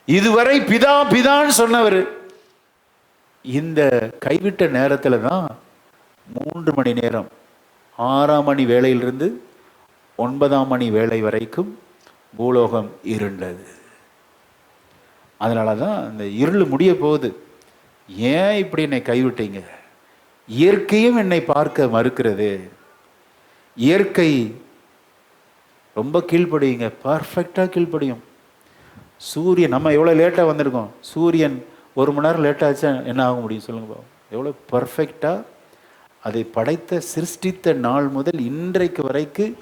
இதுவரை பிதா பிதான்னு சொன்னவர் இந்த கைவிட்ட நேரத்தில் தான் 3 மணி நேரம், 6ஆம் மணி வேளையிலிருந்து 9ஆம் மணி வேளை வரைக்கும் பூலோகம் இருண்டது. அதனால தான் இந்த இருள் முடிய போகுது. ஏன் இப்படி என்னை கைவிட்டீங்க? இயற்கையும் என்னை பார்க்க மறுக்கிறது. இயற்கை ரொம்ப கீழ்ப்படியுங்க, பர்ஃபெக்டாக கீழ்ப்படியும். சூரியன், நம்ம எவ்வளோ லேட்டாக வந்திருக்கோம், சூரியன் 1 மணி நேரம் லேட்டாச்சா என்ன ஆக முடியும் சொல்லுங்க பாவம்? எவ்வளோ பர்ஃபெக்டாக அதை படைத்த சிருஷ்டித்த நாள் முதல் இன்றைக்கு வரைக்கும்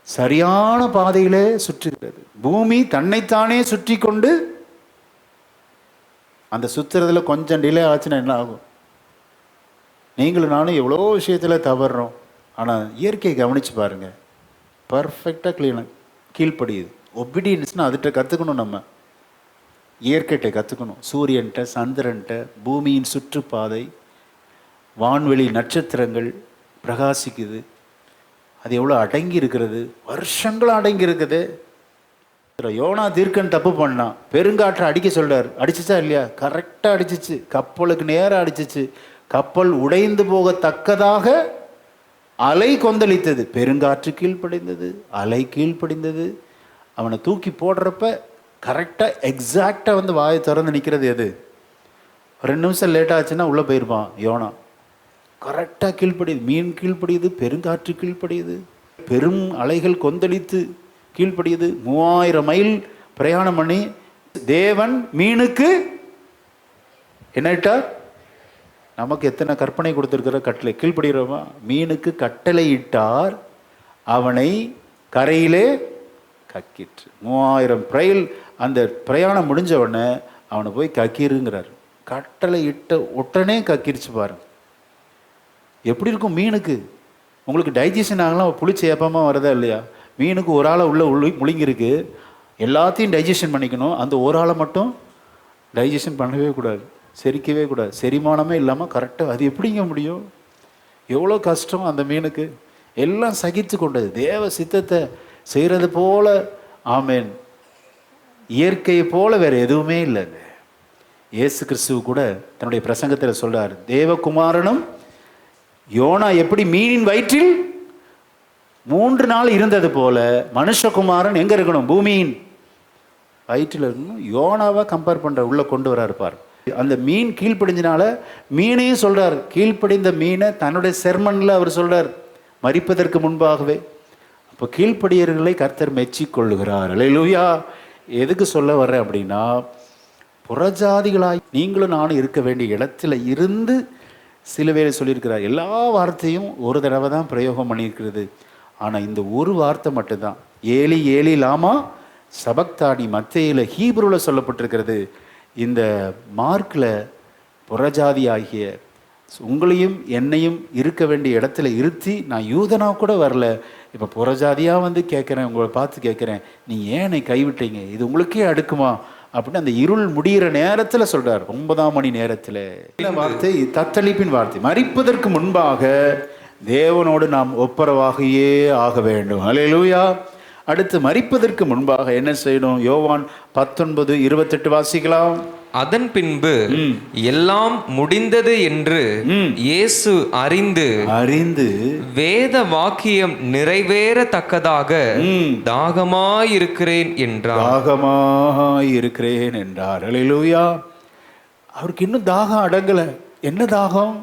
சரியான பாதையிலே சுற்றுகிறது. பூமி தன்னைத்தானே சுற்றி கொண்டு, அந்த சுற்றுறதுல கொஞ்சம் டிலே ஆச்சுன்னா என்ன ஆகும்? நீங்களும் நானும் எவ்வளோ விஷயத்தில் தவறுறோம், ஆனால் இயற்கையை கவனித்து பாருங்கள், பர்ஃபெக்டாக கீழ்ப்படியுது. ஒபீடியன்ஸ்னால் அதுகிட்ட கற்றுக்கணும், நம்ம இயற்கைகிட்ட கற்றுக்கணும். சூரியன்ட்ட, சந்திரன்ட்ட, பூமியின் சுற்றுப்பாதை, வான்வெளி நட்சத்திரங்கள் பிரகாசிக்குது, அது எவ்வளோ அடங்கி இருக்கிறது, வருஷங்களும் அடங்கி இருக்குது. யோனா தீர்க்கன் தப்பு பண்ணான், பெருங்காற்றை அடிக்க சொல்றார், அடிச்சிச்சா இல்லையா? கரெக்டாக அடிச்சிச்சு, கப்பலுக்கு நேராக அடிச்சிச்சு. கப்பல் உடைந்து போகத்தக்கதாக அலை கொந்தளித்தது, பெருங்காற்று கீழ்ப்படிந்தது, அலை கீழ்ப்படிந்தது. அவனை தூக்கி போடுறப்ப கரெக்டாக எக்ஸாக்டாக வந்து வாயை திறந்து நிற்கிறது எது? 2 நிமிஷம் லேட் ஆச்சுன்னா உள்ளே போயிருப்பான் யோனா. கரெக்டாக கீழ்ப்படியுது, மீன் கீழ்ப்படியுது, பெருங்காற்று கீழ்ப்படியுது, பெரும் அலைகள் கொந்தளித்து கீழ்ப்படியுது. 3000 மைல் பிரயாணம் பண்ணி தேவன் மீனுக்கு என்னட்டார்? நமக்கு எத்தனை கற்பனை கொடுத்துருக்கிற கட்டளை கீழ்ப்படுகிறோமா? மீனுக்கு கட்டளை இட்டார், அவனை கரையிலே கக்கிற்று. 3000 மைல் அந்த பிரயாணம் முடிஞ்ச உடனே அவனை போய் கக்கிருங்கிறார். கட்டளை இட்ட உடனே கக்கிருச்சு பாருங்க. எப்படி இருக்கும் மீனுக்கு? உங்களுக்கு டைஜஷன் ஆகலாம், புளிச்ச ஏப்பமாக வருதா இல்லையா? மீனுக்கு ஒரு ஆளை முழுங்கிருக்கு, எல்லாத்தையும் டைஜஷன் பண்ணிக்கணும், அந்த ஒரு ஆளை மட்டும் டைஜஷன் பண்ணவே கூடாது, செரிக்கவே கூடாது, செரிமானமே இல்லாமல் கரெக்டாக. அது எப்படிங்க முடியும்? எவ்வளோ கஷ்டம் அந்த மீனுக்கு. எல்லாம் சகித்து கொண்டது, தேவ சித்தத்தை செய்கிறது போல. ஆமேன். இயற்கையை போல வேறு எதுவுமே இல்லைங்க. இயேசு கிறிஸ்துவ கூட தன்னுடைய பிரசங்கத்தில் சொல்றார், தேவகுமாரனும் யோனா எப்படி மீனின் வயிற்றில் 3 நாள் இருந்தது போல மனுஷகுமாரன் எங்கே இருக்கணும்? பூமியின் வயிற்றில் இருக்கணும். யோனாவை கம்பேர் பண்ணுற உள்ள கொண்டு வராரு பார். அந்த மீன் கீழ்ப்படிஞ்சனால மீனையும் சொல்றார், கீழ்ப்படிந்த மீனை தன்னுடைய செர்மனில் அவர் சொல்றார் மரிப்பதற்கு முன்பாகவே. அப்போ கீழ்ப்படியர்களை கர்த்தர் மெச்சி கொள்ளுகிறார். அல்லேலூயா. எதுக்கு சொல்ல வர்றேன் அப்படின்னா, புறஜாதிகளாய் நீங்களும் நானும் இருக்க வேண்டிய இடத்துல இருந்து சிலுவையில் சொல்லியிருக்கிறார். எல்லா வார்த்தையும் ஒரு தடவை தான் பிரயோகம் பண்ணியிருக்கிறது, ஆனால் இந்த ஒரு வார்த்தை மட்டும்தான், ஏலி ஏலி லாமா சபக்தானி, மத்தேயில ஹீப்ருவில் சொல்லப்பட்டிருக்கிறது. இந்த மார்க்கில் புறஜாதி ஆகிய உங்களையும் என்னையும் இருக்க வேண்டிய இடத்துல இருத்தி, நான் யூதனா கூட வரல, இப்போ புறஜாதியாக வந்து கேட்குறேன், உங்களை பார்த்து கேட்குறேன், நீ ஏன் என்னை கைவிட்டீங்க? இது உங்களுக்கே அடுக்குமா அப்படின்னு அந்த இருள் முடிகிற நேரத்தில் சொல்றார், 9ஆம் மணி நேரத்தில். இந்த வார்த்தை தத்தளிப்பின் வார்த்தை. மரிப்பதற்கு முன்பாக தேவனோடு நாம் ஒப்புரவாகியே ஆக வேண்டும். அல்லேலூயா. அடுத்து மரிப்பதற்கு முன்பாக என்ன செய்யணும்? யோவான் 19:28 வாசிக்கலாம். அதன் பின்பு எல்லாம் முடிந்தது என்று இயேசு அறிந்து வேத வாக்கியம் நிறைவேறத்தக்கதாக தாகமாயிருக்கிறேன் என்றார். அல்லேலூயா. அவருக்கு இன்னும் தாகம் அடங்கல. என்ன தாகம்?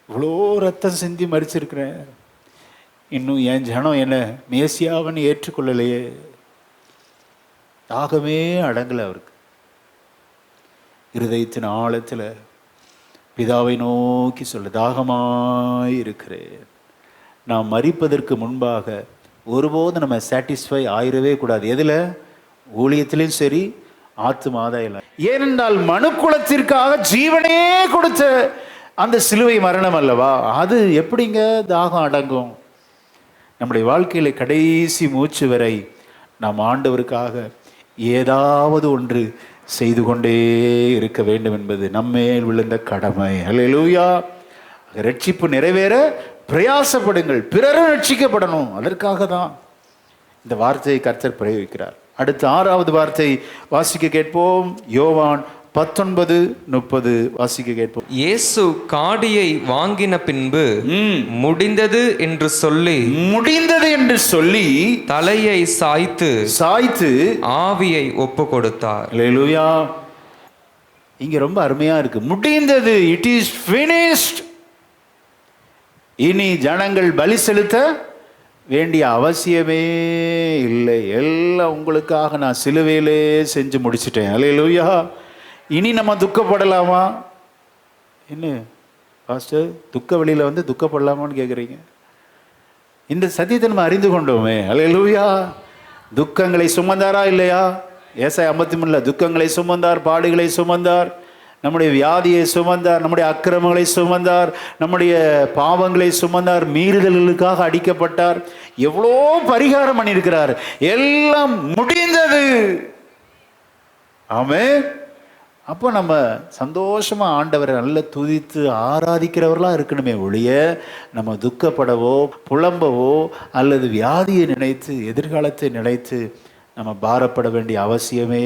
இவ்வளோ ரத்தம் சிந்தி மரிச்சிருக்கிறேன், இன்னும் என் ஜனம் என்ன மேசியாவன்னு ஏற்றுக்கொள்ளலையே. தாகமே அடங்கலை அவருக்கு. இருதயத்தின் ஆழத்தில் பிதாவை நோக்கி சொல்ல, தாகமாயிருக்கிறேன். நாம் மரிப்பதற்கு முன்பாக ஒருபோதும் நம்ம சாட்டிஸ்ஃபை ஆயிடவே கூடாது. எதில்? ஊழியத்திலையும் சரி, ஆத்துமாதான் இல்லை. ஏனென்றால் மனுக்குலத்திற்காக ஜீவனே கொடுத்த அந்த சிலுவை மரணம் அல்லவா, அது எப்படிங்க தாகம் அடங்கும்? நம்முடைய வாழ்க்கையில் கடைசி மூச்சு வரை நாம் ஆண்டவருக்காக ஏதாவது ஒன்று செய்து கொண்டே இருக்க வேண்டும் என்பது நம்மேல் விழுந்த கடமை. அல்லேலூயா. ரட்சிப்பு நிறைவேற பிரயாசப்படுங்கள், பிறரும் ரட்சிக்கப்படணும். அதற்காக தான் இந்த வார்த்தையை கர்த்தர் பிரயோகிக்கிறார். அடுத்து 6வது வார்த்தை வாசிக்க கேட்போம். யோவான் 19:30 வாசிக்க கேட்போம். இயேசு காடியை வாங்கின பின்பு முடிந்தது என்று சொல்லி தலையை சாய்த்து ஆவியை ஒப்பு கொடுத்தார். அல்லேலூயா. இங்க ரொம்ப அருமையா இருக்கு. முடிந்தது, இட் இஸ் finished. இனி ஜனங்கள் பலி செலுத்த வேண்டிய அவசியமே இல்லை. எல்லாம் உங்களுக்காக நான் சிலுவையிலே செஞ்சு முடிச்சிட்டேன். அல்லேலூயா. இனி நம்ம துக்கப்படலாமா? என்ன பாஸ்டர், துக்க வெளியில் வந்து துக்கப்படலாமான்னு கேட்குறீங்க? இந்த சத்தியத்தை நம்ம அறிந்து கொண்டோமே. அல்லேலூயா. துக்கங்களை சுமந்தாரா இல்லையா? ஏசாயா 53 துக்கங்களை சுமந்தார், பாடுகளை சுமந்தார், நம்முடைய வியாதியை சுமந்தார், நம்முடைய அக்கிரமங்களை சுமந்தார், நம்முடைய பாவங்களை சுமந்தார், மீறுதல்களுக்காக அடிக்கப்பட்டார், எவ்வளோ பரிகாரம் பண்ணியிருக்கிறார். எல்லாம் முடிந்தது. ஆமென். அப்போ நம்ம சந்தோஷமா ஆண்டவரை நல்ல துதித்து ஆராதிக்கிறவர்களாக இருக்கணுமே ஒழிய நம்ம துக்கப்படவோ புலம்பவோ அல்லது வியாதியை நினைத்து எதிர்காலத்தை நினைத்து நம்ம பாரப்பட வேண்டிய அவசியமே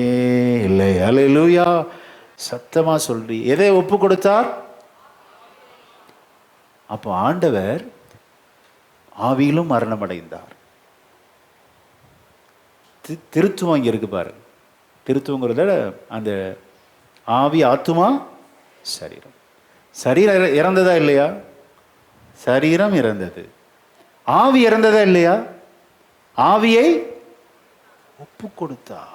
இல்லை. அல்லேலூயா. சத்தமா சொல்றி. எதை ஒப்பு கொடுத்தார்? அப்போ ஆண்டவர் ஆவியிலும் மரணம் அடைந்தார். திருத்துவம் இங்க இருக்கு பாரு. திருத்துவங்கிறத அந்த ஆவி, ஆத்துமா, சரீரம். சரீரம் இறந்ததா இல்லையா? சரீரம் இறந்தது. ஆவி இறந்ததா இல்லையா? ஆவியை ஒப்பு கொடுத்தார்.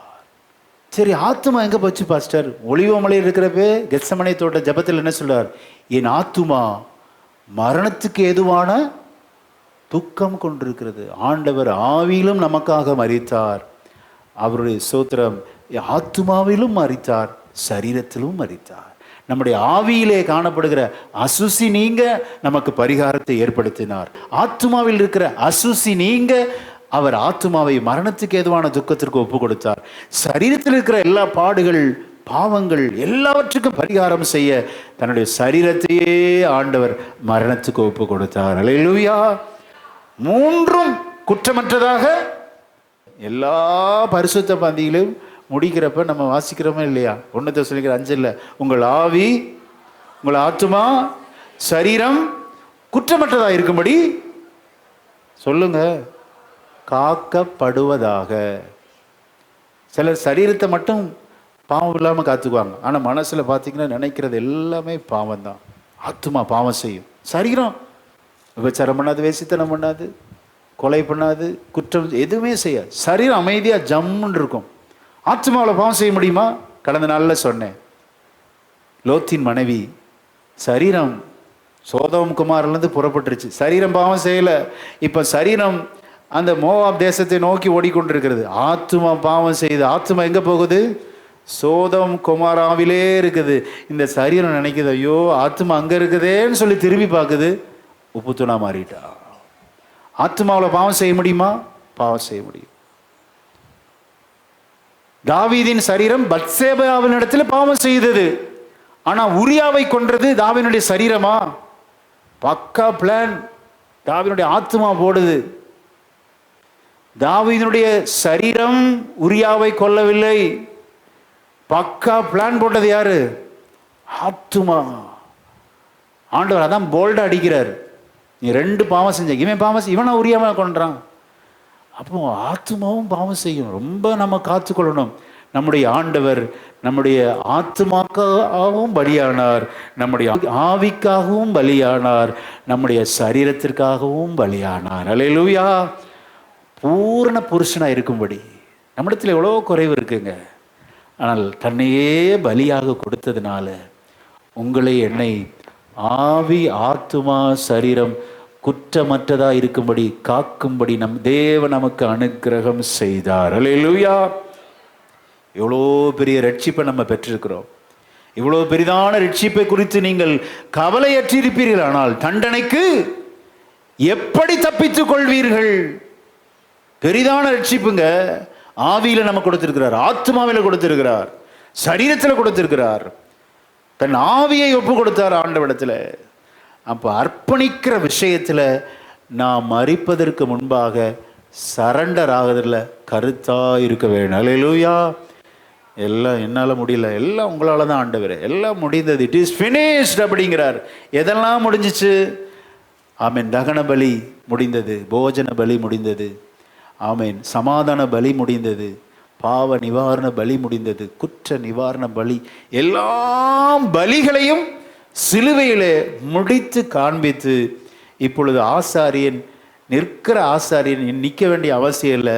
சரி, ஆத்துமா எங்க போச்சு பாஸ்டர்? ஒலிவமலையில் இருக்கிறப்பே கெத்சமனை தோட்ட ஜபத்தில் என்ன சொல்றார்? என் ஆத்துமா மரணத்துக்கு ஏதுவான துக்கம் கொண்டிருக்கிறது. ஆண்டவர் ஆவியிலும் நமக்காக மரித்தார். அவருடைய சோத்திரம். ஆத்துமாவிலும் மரித்தார், சரீரத்திலும் மரித்தார். நம்முடைய ஆவியிலே காணப்படுகிற அசுசி நீங்க நமக்கு பரிகாரத்தை ஏற்படுத்தினார். ஆத்துமாவில் இருக்கிற அசுசி நீங்க அவர் ஆத்துமாவை மரணத்துக்கு ஏதுவான துக்கத்திற்கு ஒப்பு கொடுத்தார். சரீரத்தில் இருக்கிற எல்லா பாடுகள், பாவங்கள் எல்லாவற்றுக்கும் பரிகாரம் செய்ய தன்னுடைய சரீரத்தையே ஆண்டவர் மரணத்துக்கு ஒப்பு கொடுத்தார். அல்லேலூயா. மூன்றும் குற்றமற்றதாக எல்லா பரிசுத்த பந்தியிலும் முடிக்கிறப்ப நம்ம வாசிக்கிறோமே இல்லையா? 1 தெசலோனிக்கர் 5 உங்கள் ஆவி, உங்கள் ஆத்துமா, சரீரம் குற்றமற்றதா இருக்கும்படி சொல்லுங்க, காக்கப்படுவதாக. சிலர் சரீரத்தை மட்டும் பாவம் இல்லாமல் காத்துக்குவாங்க. ஆனால் மனசில் பார்த்தீங்கன்னா நினைக்கிறது எல்லாமே பாவம் தான். ஆத்துமா பாவம் செய்யும், சரீரம் விபச்சாரம் பண்ணாது, வேசித்தனம் பண்ணாது, கொலை பண்ணாது, குற்றம் எதுவுமே செய்யாது. சரீரம் அமைதியாக ஜம்முன்னு இருக்கும். ஆத்மாவில் பாவம் செய்ய முடியுமா? கடந்த நாளில் சொன்னேன். லோத்தின் மனைவி சரீரம் சோதோம் குமாரிலிருந்து புறப்பட்டுருச்சு. சரீரம் பாவம் செய்யலை. இப்போ சரீரம் அந்த மோவாப் தேசத்தை நோக்கி ஓடிக்கொண்டிருக்கிறது. ஆத்மா பாவம் செய்யுது. ஆத்மா எங்கே போகுது? சோதோம் குமாராவிலே இருக்குது. இந்த சரீரம் நினைக்குது, ஐயோ ஆத்மா அங்கே இருக்குதேன்னு சொல்லி திரும்பி பார்க்குது. உப்பு தூணா மாறிட்டா. ஆத்மாவில் பாவம் செய்ய முடியுமா? பாவம் செய்ய முடியும். தாவீதின் சரீரம் பத்சேபாவின் இடத்துல பாவம் செய்தது. ஆனா உரியாவை கொன்றது தாவீதுடைய சரீரமா? பக்கா பிளான் தாவீதுடைய ஆத்மா போடுது. தாவீதுடைய சரீரம் உரியாவை கொல்லவில்லை. பக்கா பிளான் போட்டது யாரு? ஆத்துமா. ஆண்டவர் அதான் போல்டா அடிக்கிறார். நீ 2 பாவம் செஞ்ச, இவன் பாவம் இவனை உரியாம கொண்டான். அப்போ ஆத்துமாவும் பாவம் செய்யும். ரொம்ப நம்ம காத்துக்கொள்ளணும். நம்முடைய ஆண்டவர் நம்முடைய ஆத்துமாக்காகவும் பலியானார், நம்முடைய ஆவிக்காகவும் பலியானார், நம்முடைய சரீரத்திற்காகவும் பலியானார். அல்லேலூயா. பூரண புருஷனா இருக்கும்படி. நம்மிடத்தில் எவ்வளோ குறைவு இருக்குங்க. ஆனால் தன்னையே பலியாக கொடுத்ததுனால உங்களை என்னை ஆவி ஆத்துமா சரீரம் குற்றமற்றதா இருக்கும்படி காக்கும்படி நம் தேவன் நமக்கு அனுக்கிரகம் செய்தார். அல்லேலூயா. எவ்வளோ பெரிய ரட்சிப்பை நம்ம பெற்றிருக்கிறோம். இவ்வளோ பெரிதான ரட்சிப்பை குறித்து நீங்கள் கவலையற்றிருப்பீர்கள். ஆனால் தண்டனைக்கு எப்படி தப்பித்துக் கொள்வீர்கள்? பெரிதான ரட்சிப்புங்க. ஆவியில நம்ம கொடுத்திருக்கிறார், ஆத்மாவில கொடுத்திருக்கிறார், சரீரத்தில் கொடுத்திருக்கிறார். தன் ஆவியை ஒப்பு கொடுத்தார் ஆண்டவரிடத்தில். அப்போ அர்ப்பணிக்கிற விஷயத்தில் நாம் மரிப்பதற்கு முன்பாக சரண்டர் ஆகுதில்ல கருத்தா இருக்க வேண்டும். அல்லேலூயா. எல்லாம் என்னால் முடியல, எல்லாம் உங்களால் தான் ஆண்டவர், எல்லாம் முடிந்தது, இட் இஸ் ஃபினிஷ்ட் அப்படிங்கிறார். எதெல்லாம் முடிஞ்சிச்சு? ஆமேன். தகன பலி முடிந்தது, போஜன பலி முடிந்தது, ஆமேன், சமாதான பலி முடிந்தது, பாவ நிவாரண பலி முடிந்தது, குற்ற நிவாரண பலி, எல்லாம் பலிகளையும் சிலுவையிலே முடித்து காண்பித்து இப்பொழுது ஆசாரியன் நிற்கிற ஆசாரியன் நிற்க வேண்டிய அவசியம் இல்லை,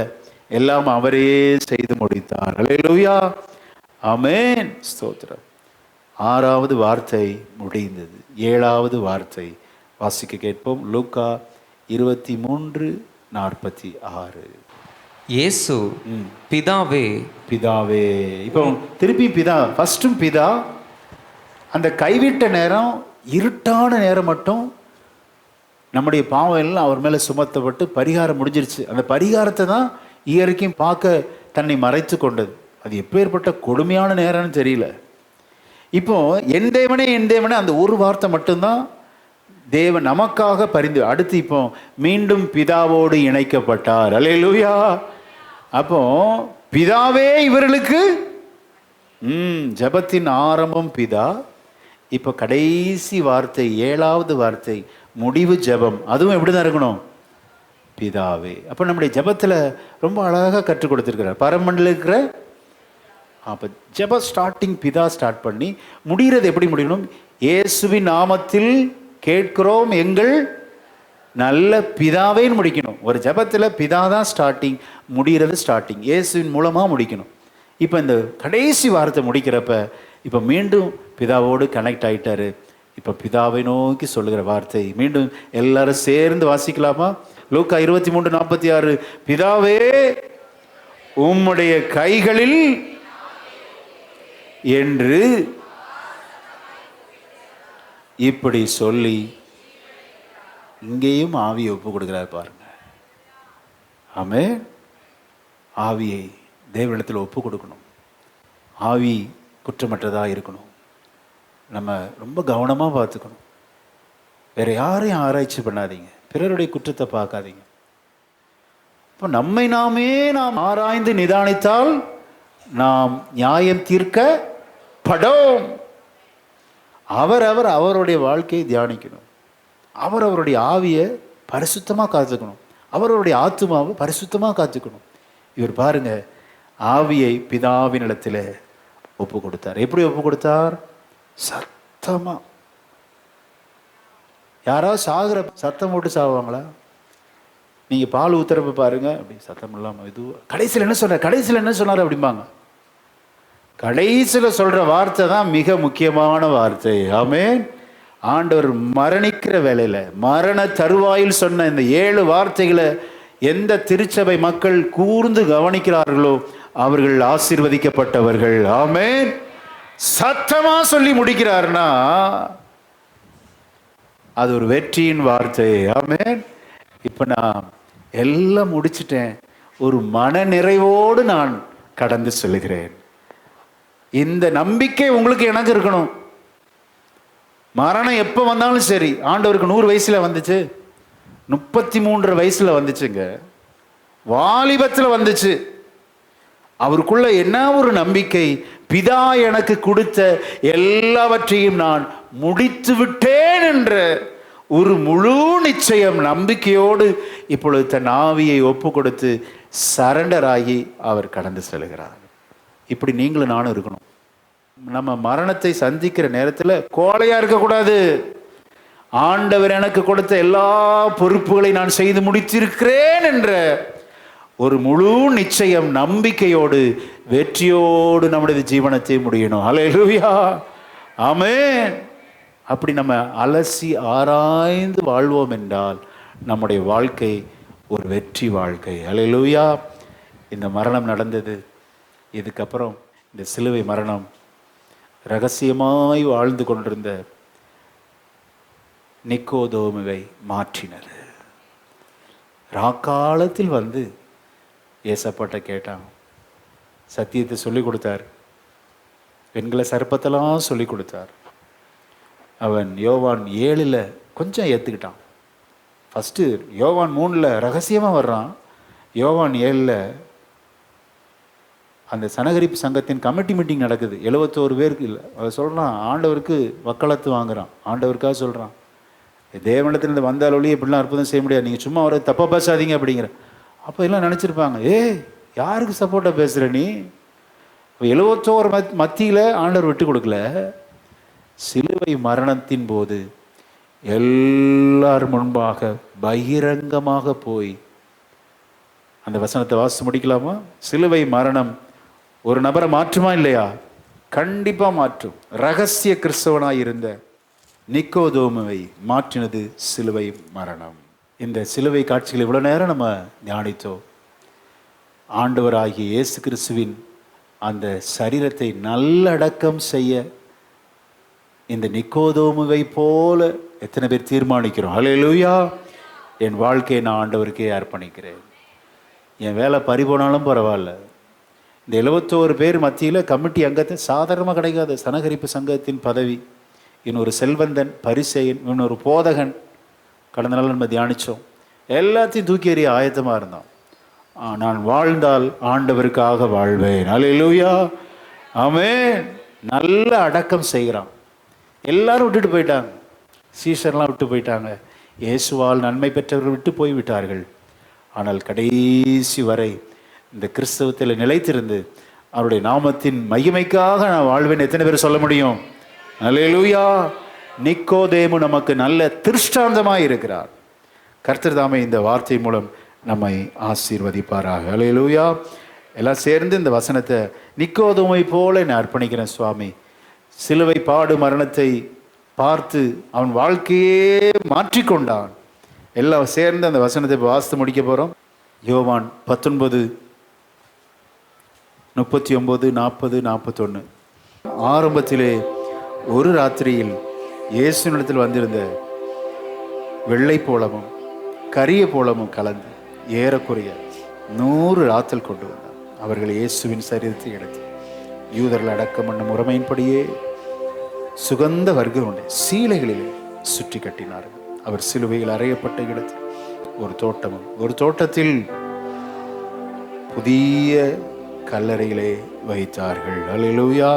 எல்லாம் அவரே செய்து முடித்தார். அல்லேலூயா. ஆமென். ஸ்தோத்திரம். 6வது வார்த்தை முடிந்தது. 7வது வார்த்தை வாசிக்க கேட்போம். லூக்கா 23:46. இயேசு பிதாவே பிதாவே. இப்போ திருப்பி பிதா, ஃபர்ஸ்டும் பிதா. அந்த கைவிட்ட நேரம், இருட்டான நேரம் மட்டும் நம்முடைய பாவம் எல்லாம் அவர் மேலே சுமத்தப்பட்டு பரிகாரம் முடிஞ்சிருச்சு. அந்த பரிகாரத்தை தான் இயற்கையும் பார்க்க தன்னை மறைத்து கொண்டது. அது எப்பேற்பட்ட கொடுமையான நேரம்னு தெரியல. இப்போ என் தேவனே என் தேவனே அந்த ஒரு வார்த்தை மட்டும்தான் தேவன் நமக்காக பரிந்து. அடுத்து இப்போ மீண்டும் பிதாவோடு இணைக்கப்பட்டார். அல்லேலூயா. அப்போ பிதாவே இவர்களுக்கு ஜெபத்தின் ஆரம்பம் பிதா. இப்போ கடைசி வார்த்தை, 7வது வார்த்தை, முடிவு ஜெபம். அதுவும் எப்படிதான் இருக்கணும்? பிதாவே. அப்போ நம்முடைய ஜெபத்தில் ரொம்ப அழகாக கற்றுக் கொடுத்துருக்கிறார். பரமண்டல இருக்கிற அப்போ ஜெப ஸ்டார்டிங் பிதா ஸ்டார்ட் பண்ணி முடிகிறது எப்படி முடிக்கணும்? இயேசுவின் நாமத்தில் கேட்கிறோம் எங்கள் நல்ல பிதாவேன்னு முடிக்கணும். ஒரு ஜெபத்தில் பிதா தான் ஸ்டார்டிங், முடிகிறது ஸ்டார்டிங், இயேசுவின் மூலமாக முடிக்கணும். இப்போ இந்த கடைசி வார்த்தை முடிக்கிறப்ப இப்போ மீண்டும் பிதாவோடு கனெக்ட் ஆகிட்டாரு. இப்போ பிதாவை நோக்கி சொல்லுகிற வார்த்தை மீண்டும் எல்லாரும் சேர்ந்து வாசிக்கலாமா? லூக்கா 23:46. பிதாவே உம்முடைய கைகளில் என்று இப்படி சொல்லி இங்கேயும் ஆவியை ஒப்பு கொடுக்கிறார் பாருங்க. ஆமென். ஆவியை தேவனிடத்தில் ஒப்பு கொடுக்கணும். ஆவி குற்றமற்றதாக இருக்கணும். நம்ம ரொம்ப கவனமாக பார்த்துக்கணும். வேற யாரையும் ஆராய்ச்சி பண்ணாதீங்க, பிறருடைய குற்றத்தை பார்க்காதீங்க. இப்போ நம்மை நாமே நாம் ஆராய்ந்து நிதானித்தால் நாம் நியாயம் தீர்க்கப்படும். அவருடைய வாழ்க்கையை தியானிக்கணும். அவருடைய ஆவியை பரிசுத்தமாக காத்துக்கணும். அவருடைய ஆத்துமாவை பரிசுத்தமாக காத்துக்கணும். இவர் பாருங்க, ஆவியை பிதாவின் இடத்துல ஒப்பு கொடுத்தார். எப்படி ஒப்பு கொடுத்தார்? சத்தமா. யாராவது சாகுற சத்தம் போட்டு சாவாங்களா? நீங்க பால் ஊத்துறப்ப பாருங்க, அப்படி சத்தம் இல்லாம இது. கடைசியில் என்ன சொல்ற? கடைசியில் என்ன சொன்னார் அப்படிம்பாங்க. கடைசியில் சொல்ற வார்த்தை தான் மிக முக்கியமான வார்த்தை. ஆமென். ஆண்டவர் மரணிக்கிற வேலையில, மரண தருவாயில் சொன்ன இந்த 7 வார்த்தைகளை எந்த திருச்சபை மக்கள் கூர்ந்து கவனிக்கிறார்களோ அவர்கள் ஆசீர்வதிக்கப்பட்டவர்கள். ஆமென். சத்தமா சொல்லி முடிக்கிறார்னா அது ஒரு வெற்றியின் வார்த்தை. ஆமென். இப்ப நான் எல்லாம் முடிச்சிட்டேன், ஒரு மன நிறைவோடு நான் கடந்து செல்கிறேன். இந்த நம்பிக்கை உங்களுக்கு எனக்கு இருக்கணும். மரணம் எப்போ வந்தாலும் சரி. ஆண்டவருக்கு 100 வயசுல வந்துச்சு, 33 வயசுல வந்துச்சுங்க, வாலிபத்தில் வந்துச்சு. அவருக்குள்ள என்ன ஒரு நம்பிக்கை, பிதா எனக்கு கொடுத்த எல்லாவற்றையும் நான் முடித்து விட்டேன் என்ற ஒரு முழு நிச்சயம், நம்பிக்கையோடு இப்பொழுது தன் ஆவியை ஒப்பு கொடுத்து சரண்டர் ஆகி அவர் கடந்து செல்கிறார். இப்படி நீங்களும் நானும் இருக்கணும். நம்ம மரணத்தை சந்திக்கிற நேரத்தில் கோழையா இருக்கக்கூடாது. ஆண்டவர் எனக்கு கொடுத்த எல்லா பொறுப்புகளை நான் செய்து முடித்திருக்கிறேன் என்ற ஒரு முழு நிச்சயம், நம்பிக்கையோடு வெற்றியோடு நம்முடைய ஜீவனத்தை முடியணும். அல்லேலூயா, ஆமென். அப்படி நம்ம அலசி ஆராய்ந்து வாழ்வோம் என்றால் நம்முடைய வாழ்க்கை ஒரு வெற்றி வாழ்க்கை. அல்லேலூயா. இந்த மரணம் நடந்தது, இதுக்கப்புறம் இந்த சிலுவை மரணம் ரகசியமாய் வாழ்ந்து கொண்டிருந்த நிக்கோதேமுவை மாற்றினது. ராக்காலத்தில் வந்து ஏசப்பாட்ட கேட்டான், சத்தியத்தை சொல்லிக் கொடுத்தார், பெண்களை சர்ப்பத்தெல்லாம் சொல்லிக் கொடுத்தார். அவன் யோவான் 7 கொஞ்சம் ஏற்றுக்கிட்டான். ஃபஸ்ட்டு யோவான் 3 ரகசியமாக வர்றான். யோவான் 7 அந்த சனகரிப்பு சங்கத்தின் கமிட்டி மீட்டிங் நடக்குது. 71 பேருக்கு இல்லை, அதை சொல்கிறான். ஆண்டவருக்கு வக்காலத்து வாங்குறான், ஆண்டவருக்காக சொல்கிறான், தேவனிடத்திலிருந்து வந்தால் ஒழிய இப்படிலாம் அற்புதம் செய்ய முடியாது, நீங்கள் சும்மா அவரை தப்பாக பேசாதீங்க அப்படிங்கிற. அப்போ எல்லாம் நினச்சிருப்பாங்க, யாருக்கு சப்போர்ட்டாக பேசுகிற நீ? 71 மத்தியில் ஆண்டவர் விட்டு கொடுக்கல. சிலுவை மரணத்தின் போது எல்லார் முன்பாக பகிரங்கமாக போய் அந்த வசனத்தை வாசித்து முடிக்கலாமா? சிலுவை மரணம் ஒரு நபரை மாற்றுமா இல்லையா? கண்டிப்பா மாற்றும். ரகசிய கிறிஸ்தவனாய் இருந்த நிக்கோதேமுவை மாற்றினது சிலுவை மரணம். இந்த சிலுவை காட்சிகள் இவ்வளவு நேரம் நம்ம தியானித்தோம். ஆண்டவராகிய இயேசு கிறிஸ்துவின் அந்த சரீரத்தை நல்லடக்கம் செய்ய இந்த நிக்கோதேமுவை போல எத்தனை பேர் தீர்மானிக்கிறோம்? அல்லேலூயா. என் வாழ்க்கையை நான் ஆண்டவருக்கே அர்ப்பணிக்கிறேன். என் வேலை பறிபோனாலும் பரவாயில்ல. இந்த 71 பேர் மத்தியில் கமிட்டி அங்கத்தை சாதாரணமாக கிடைக்காது. சனகரிப்பு சங்கத்தின் பதவி, இன்னொரு செல்வந்தன், பரிசேயன், இன்னொரு போதகன், கடந்த நாள் நம்ம தியானித்தோம். எல்லாத்தையும் தூக்கி எறிய ஆயத்தமாக இருந்தோம். நான் வாழ்ந்தால் ஆண்டவருக்காக வாழ்வேன். அல்லேலூயா, ஆமென். நல்ல அடக்கம் செய்கிறான். எல்லாரும் விட்டுட்டு போயிட்டாங்க, சீஷர்லாம் விட்டு போயிட்டாங்க, இயேசுவால் நன்மை பெற்றவர்கள் விட்டு போய்விட்டார்கள். ஆனால் கடைசி வரை இந்த கிறிஸ்தவத்தில் நிலைத்திருந்து அவருடைய நாமத்தின் மகிமைக்காக நான் வாழ்வேன். எத்தனை பேர் சொல்ல முடியும்? அல்லேலூயா. நிக்கோதேமு நமக்கு நல்ல திருஷ்டாந்தமாய் இருக்கிறார். கர்த்தர் தாமே இந்த வார்த்தை மூலம் நம்மை ஆசீர்வதிப்பாராக. அல்லேலூயா. எல்லாம் சேர்ந்து இந்த வசனத்தை நிக்கோதேமை போல நான் அர்ப்பணிக்கிறேன் சுவாமி. சிலுவை பாடு மரணத்தை பார்த்து அவன் வாழ்க்கையே மாற்றிக்கொண்டான். எல்லாம் சேர்ந்து அந்த வசனத்தை வாசித்து முடிக்க போகிறோம். யோவான் 19:39, 40, 41. ஆரம்பத்திலே ஒரு ராத்திரியில் இயேசுவினிடத்தில் வந்திருந்த வெள்ளை போலமும் கரிய போலமும் கலந்து ஏறக்குறைய 100 ராத்தல் கொண்டு வந்தார். அவர்கள் இயேசுவின் சரீரத்தை எடுத்து யூதர்கள் அடக்கம் என்னும் முறைமையின்படியே சுகந்த வர்க்கங்களுடைய சீலைகளிலே சுற்றி கட்டினார்கள். அவர் சிலுவையில் அறையப்பட்ட இடத்தில் ஒரு தோட்டமும், ஒரு தோட்டத்தில் புதிய கல்லறையிலே வைத்தார்கள். அல்லேலூயா,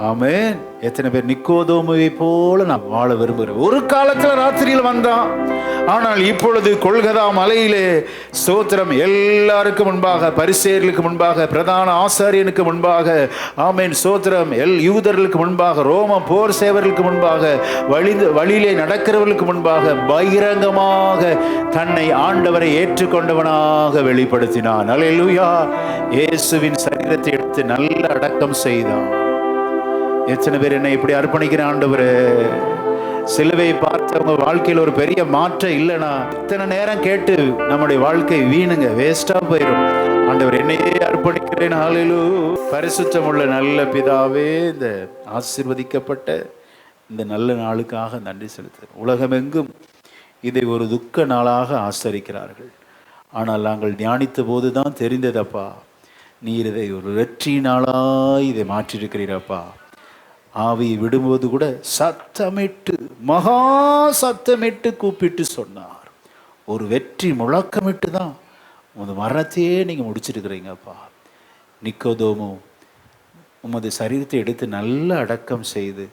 ஆமென். எத்தனை பேர் நிக்கோதேமுவை போல நான் வாழ விரும்புகிறேன்? ஒரு காலத்துல ராத்திரியில் வந்தான், ஆனால் இப்பொழுது கொல்கதா மலையிலே ஸ்தோத்திரம் எல்லாருக்கும் முன்பாக, பரிசேயர்களுக்கு முன்பாக, பிரதான ஆசாரியனுக்கு முன்பாக, ஆமென் ஸ்தோத்திரம், யூதர்களுக்கு முன்பாக, ரோம போர் சேவர்களுக்கு முன்பாக, வழியிலே நடக்கிறவர்களுக்கு முன்பாக பகிரங்கமாக தன்னை ஆண்டவரை ஏற்றுக்கொண்டவனாக வெளிப்படுத்தினான். அல்லேலூயா. இயேசுவின் சரீரத்தை எடுத்து நல்ல அடக்கம் செய்தான். எத்தனை பேர் என்னை இப்படி அர்ப்பணிக்கிற ஆண்டவரே? சிலுவை பார்த்தவங்க வாழ்க்கையில் ஒரு பெரிய மாற்றம் இல்லைனா இத்தனை நேரம் கேட்டு நம்முடைய வாழ்க்கை வீணுங்க, வேஸ்டா போயிடும். ஆண்டவர் என்னையே அர்ப்பணிக்கிறேன். ஹல்லேலூயா. பரிசுத்தமுள்ள நல்ல பிதாவே, இந்த ஆசீர்வதிக்கப்பட்ட இந்த நல்ல நாளுக்காக நன்றி செலுத்துகிறேன். உலகமெங்கும் இதை ஒரு துக்க நாளாக ஆசரிக்கிறார்கள். ஆனால் நாங்கள் தியானித்த போது தான் தெரிந்ததப்பா, நீர் இதை ஒரு வெற்றி நாளாய் இதை மாற்றிருக்கிறீரப்பா. ஆவி விடும்போது கூட சத்தமிட்டு, மகா சத்தமிட்டு கூப்பிட்டு சொன்னார். ஒரு வெற்றி முழக்கமிட்டு தான் உங்கள் மரணத்தையே நீங்கள் முடிச்சிருக்கிறீங்கப்பா. நிக்கோதோமு உமது சரீரத்தை எடுத்து நல்ல அடக்கம் செய்து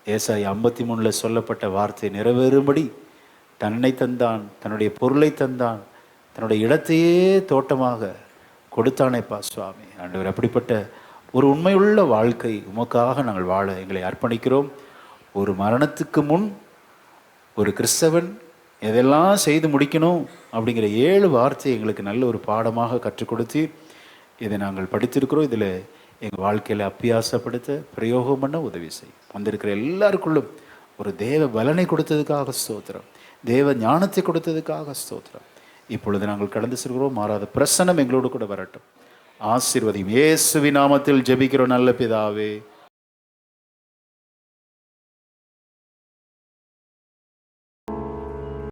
ஏசாயா 53 சொல்லப்பட்ட வார்த்தை நிறைவேறும்படி தன்னை தந்தான், தன்னுடைய பொருளை தந்தான், தன்னுடைய இடத்தையே தோட்டமாக கொடுத்தானேப்பா சுவாமி. ஆண்டவர், அப்படிப்பட்ட ஒரு உண்மையுள்ள வாழ்க்கை உமக்காக நாங்கள் வாழ எங்களை அர்ப்பணிக்கிறோம். ஒரு மரணத்துக்கு முன் ஒரு கிறிஸ்தவன் எதெல்லாம் செய்து முடிக்கணும் அப்படிங்கிற 7 வார்த்தை எங்களுக்கு நல்ல ஒரு பாடமாக கற்றுக் கொடுத்து இதை நாங்கள் படித்திருக்கிறோம். இதில் எங்கள் வாழ்க்கையில் அப்பியாசப்படுத்த பிரயோகம் பண்ண உதவி செய்யும். வந்திருக்கிற எல்லாருக்குள்ளும் ஒரு தேவ பலனை கொடுத்ததுக்காக ஸ்தோத்திரம், தேவ ஞானத்தை கொடுத்ததுக்காக ஸ்தோத்திரம். இப்பொழுது நாங்கள் கடந்து செல்கிறோம். மாறாத பிரசன்னம் எங்களோடு கூட வரட்டும். ஆசீர்வதியும். இயேசுவின் நாமத்தில் ஜெபிக்கிறோம் நல்ல பிதாவே.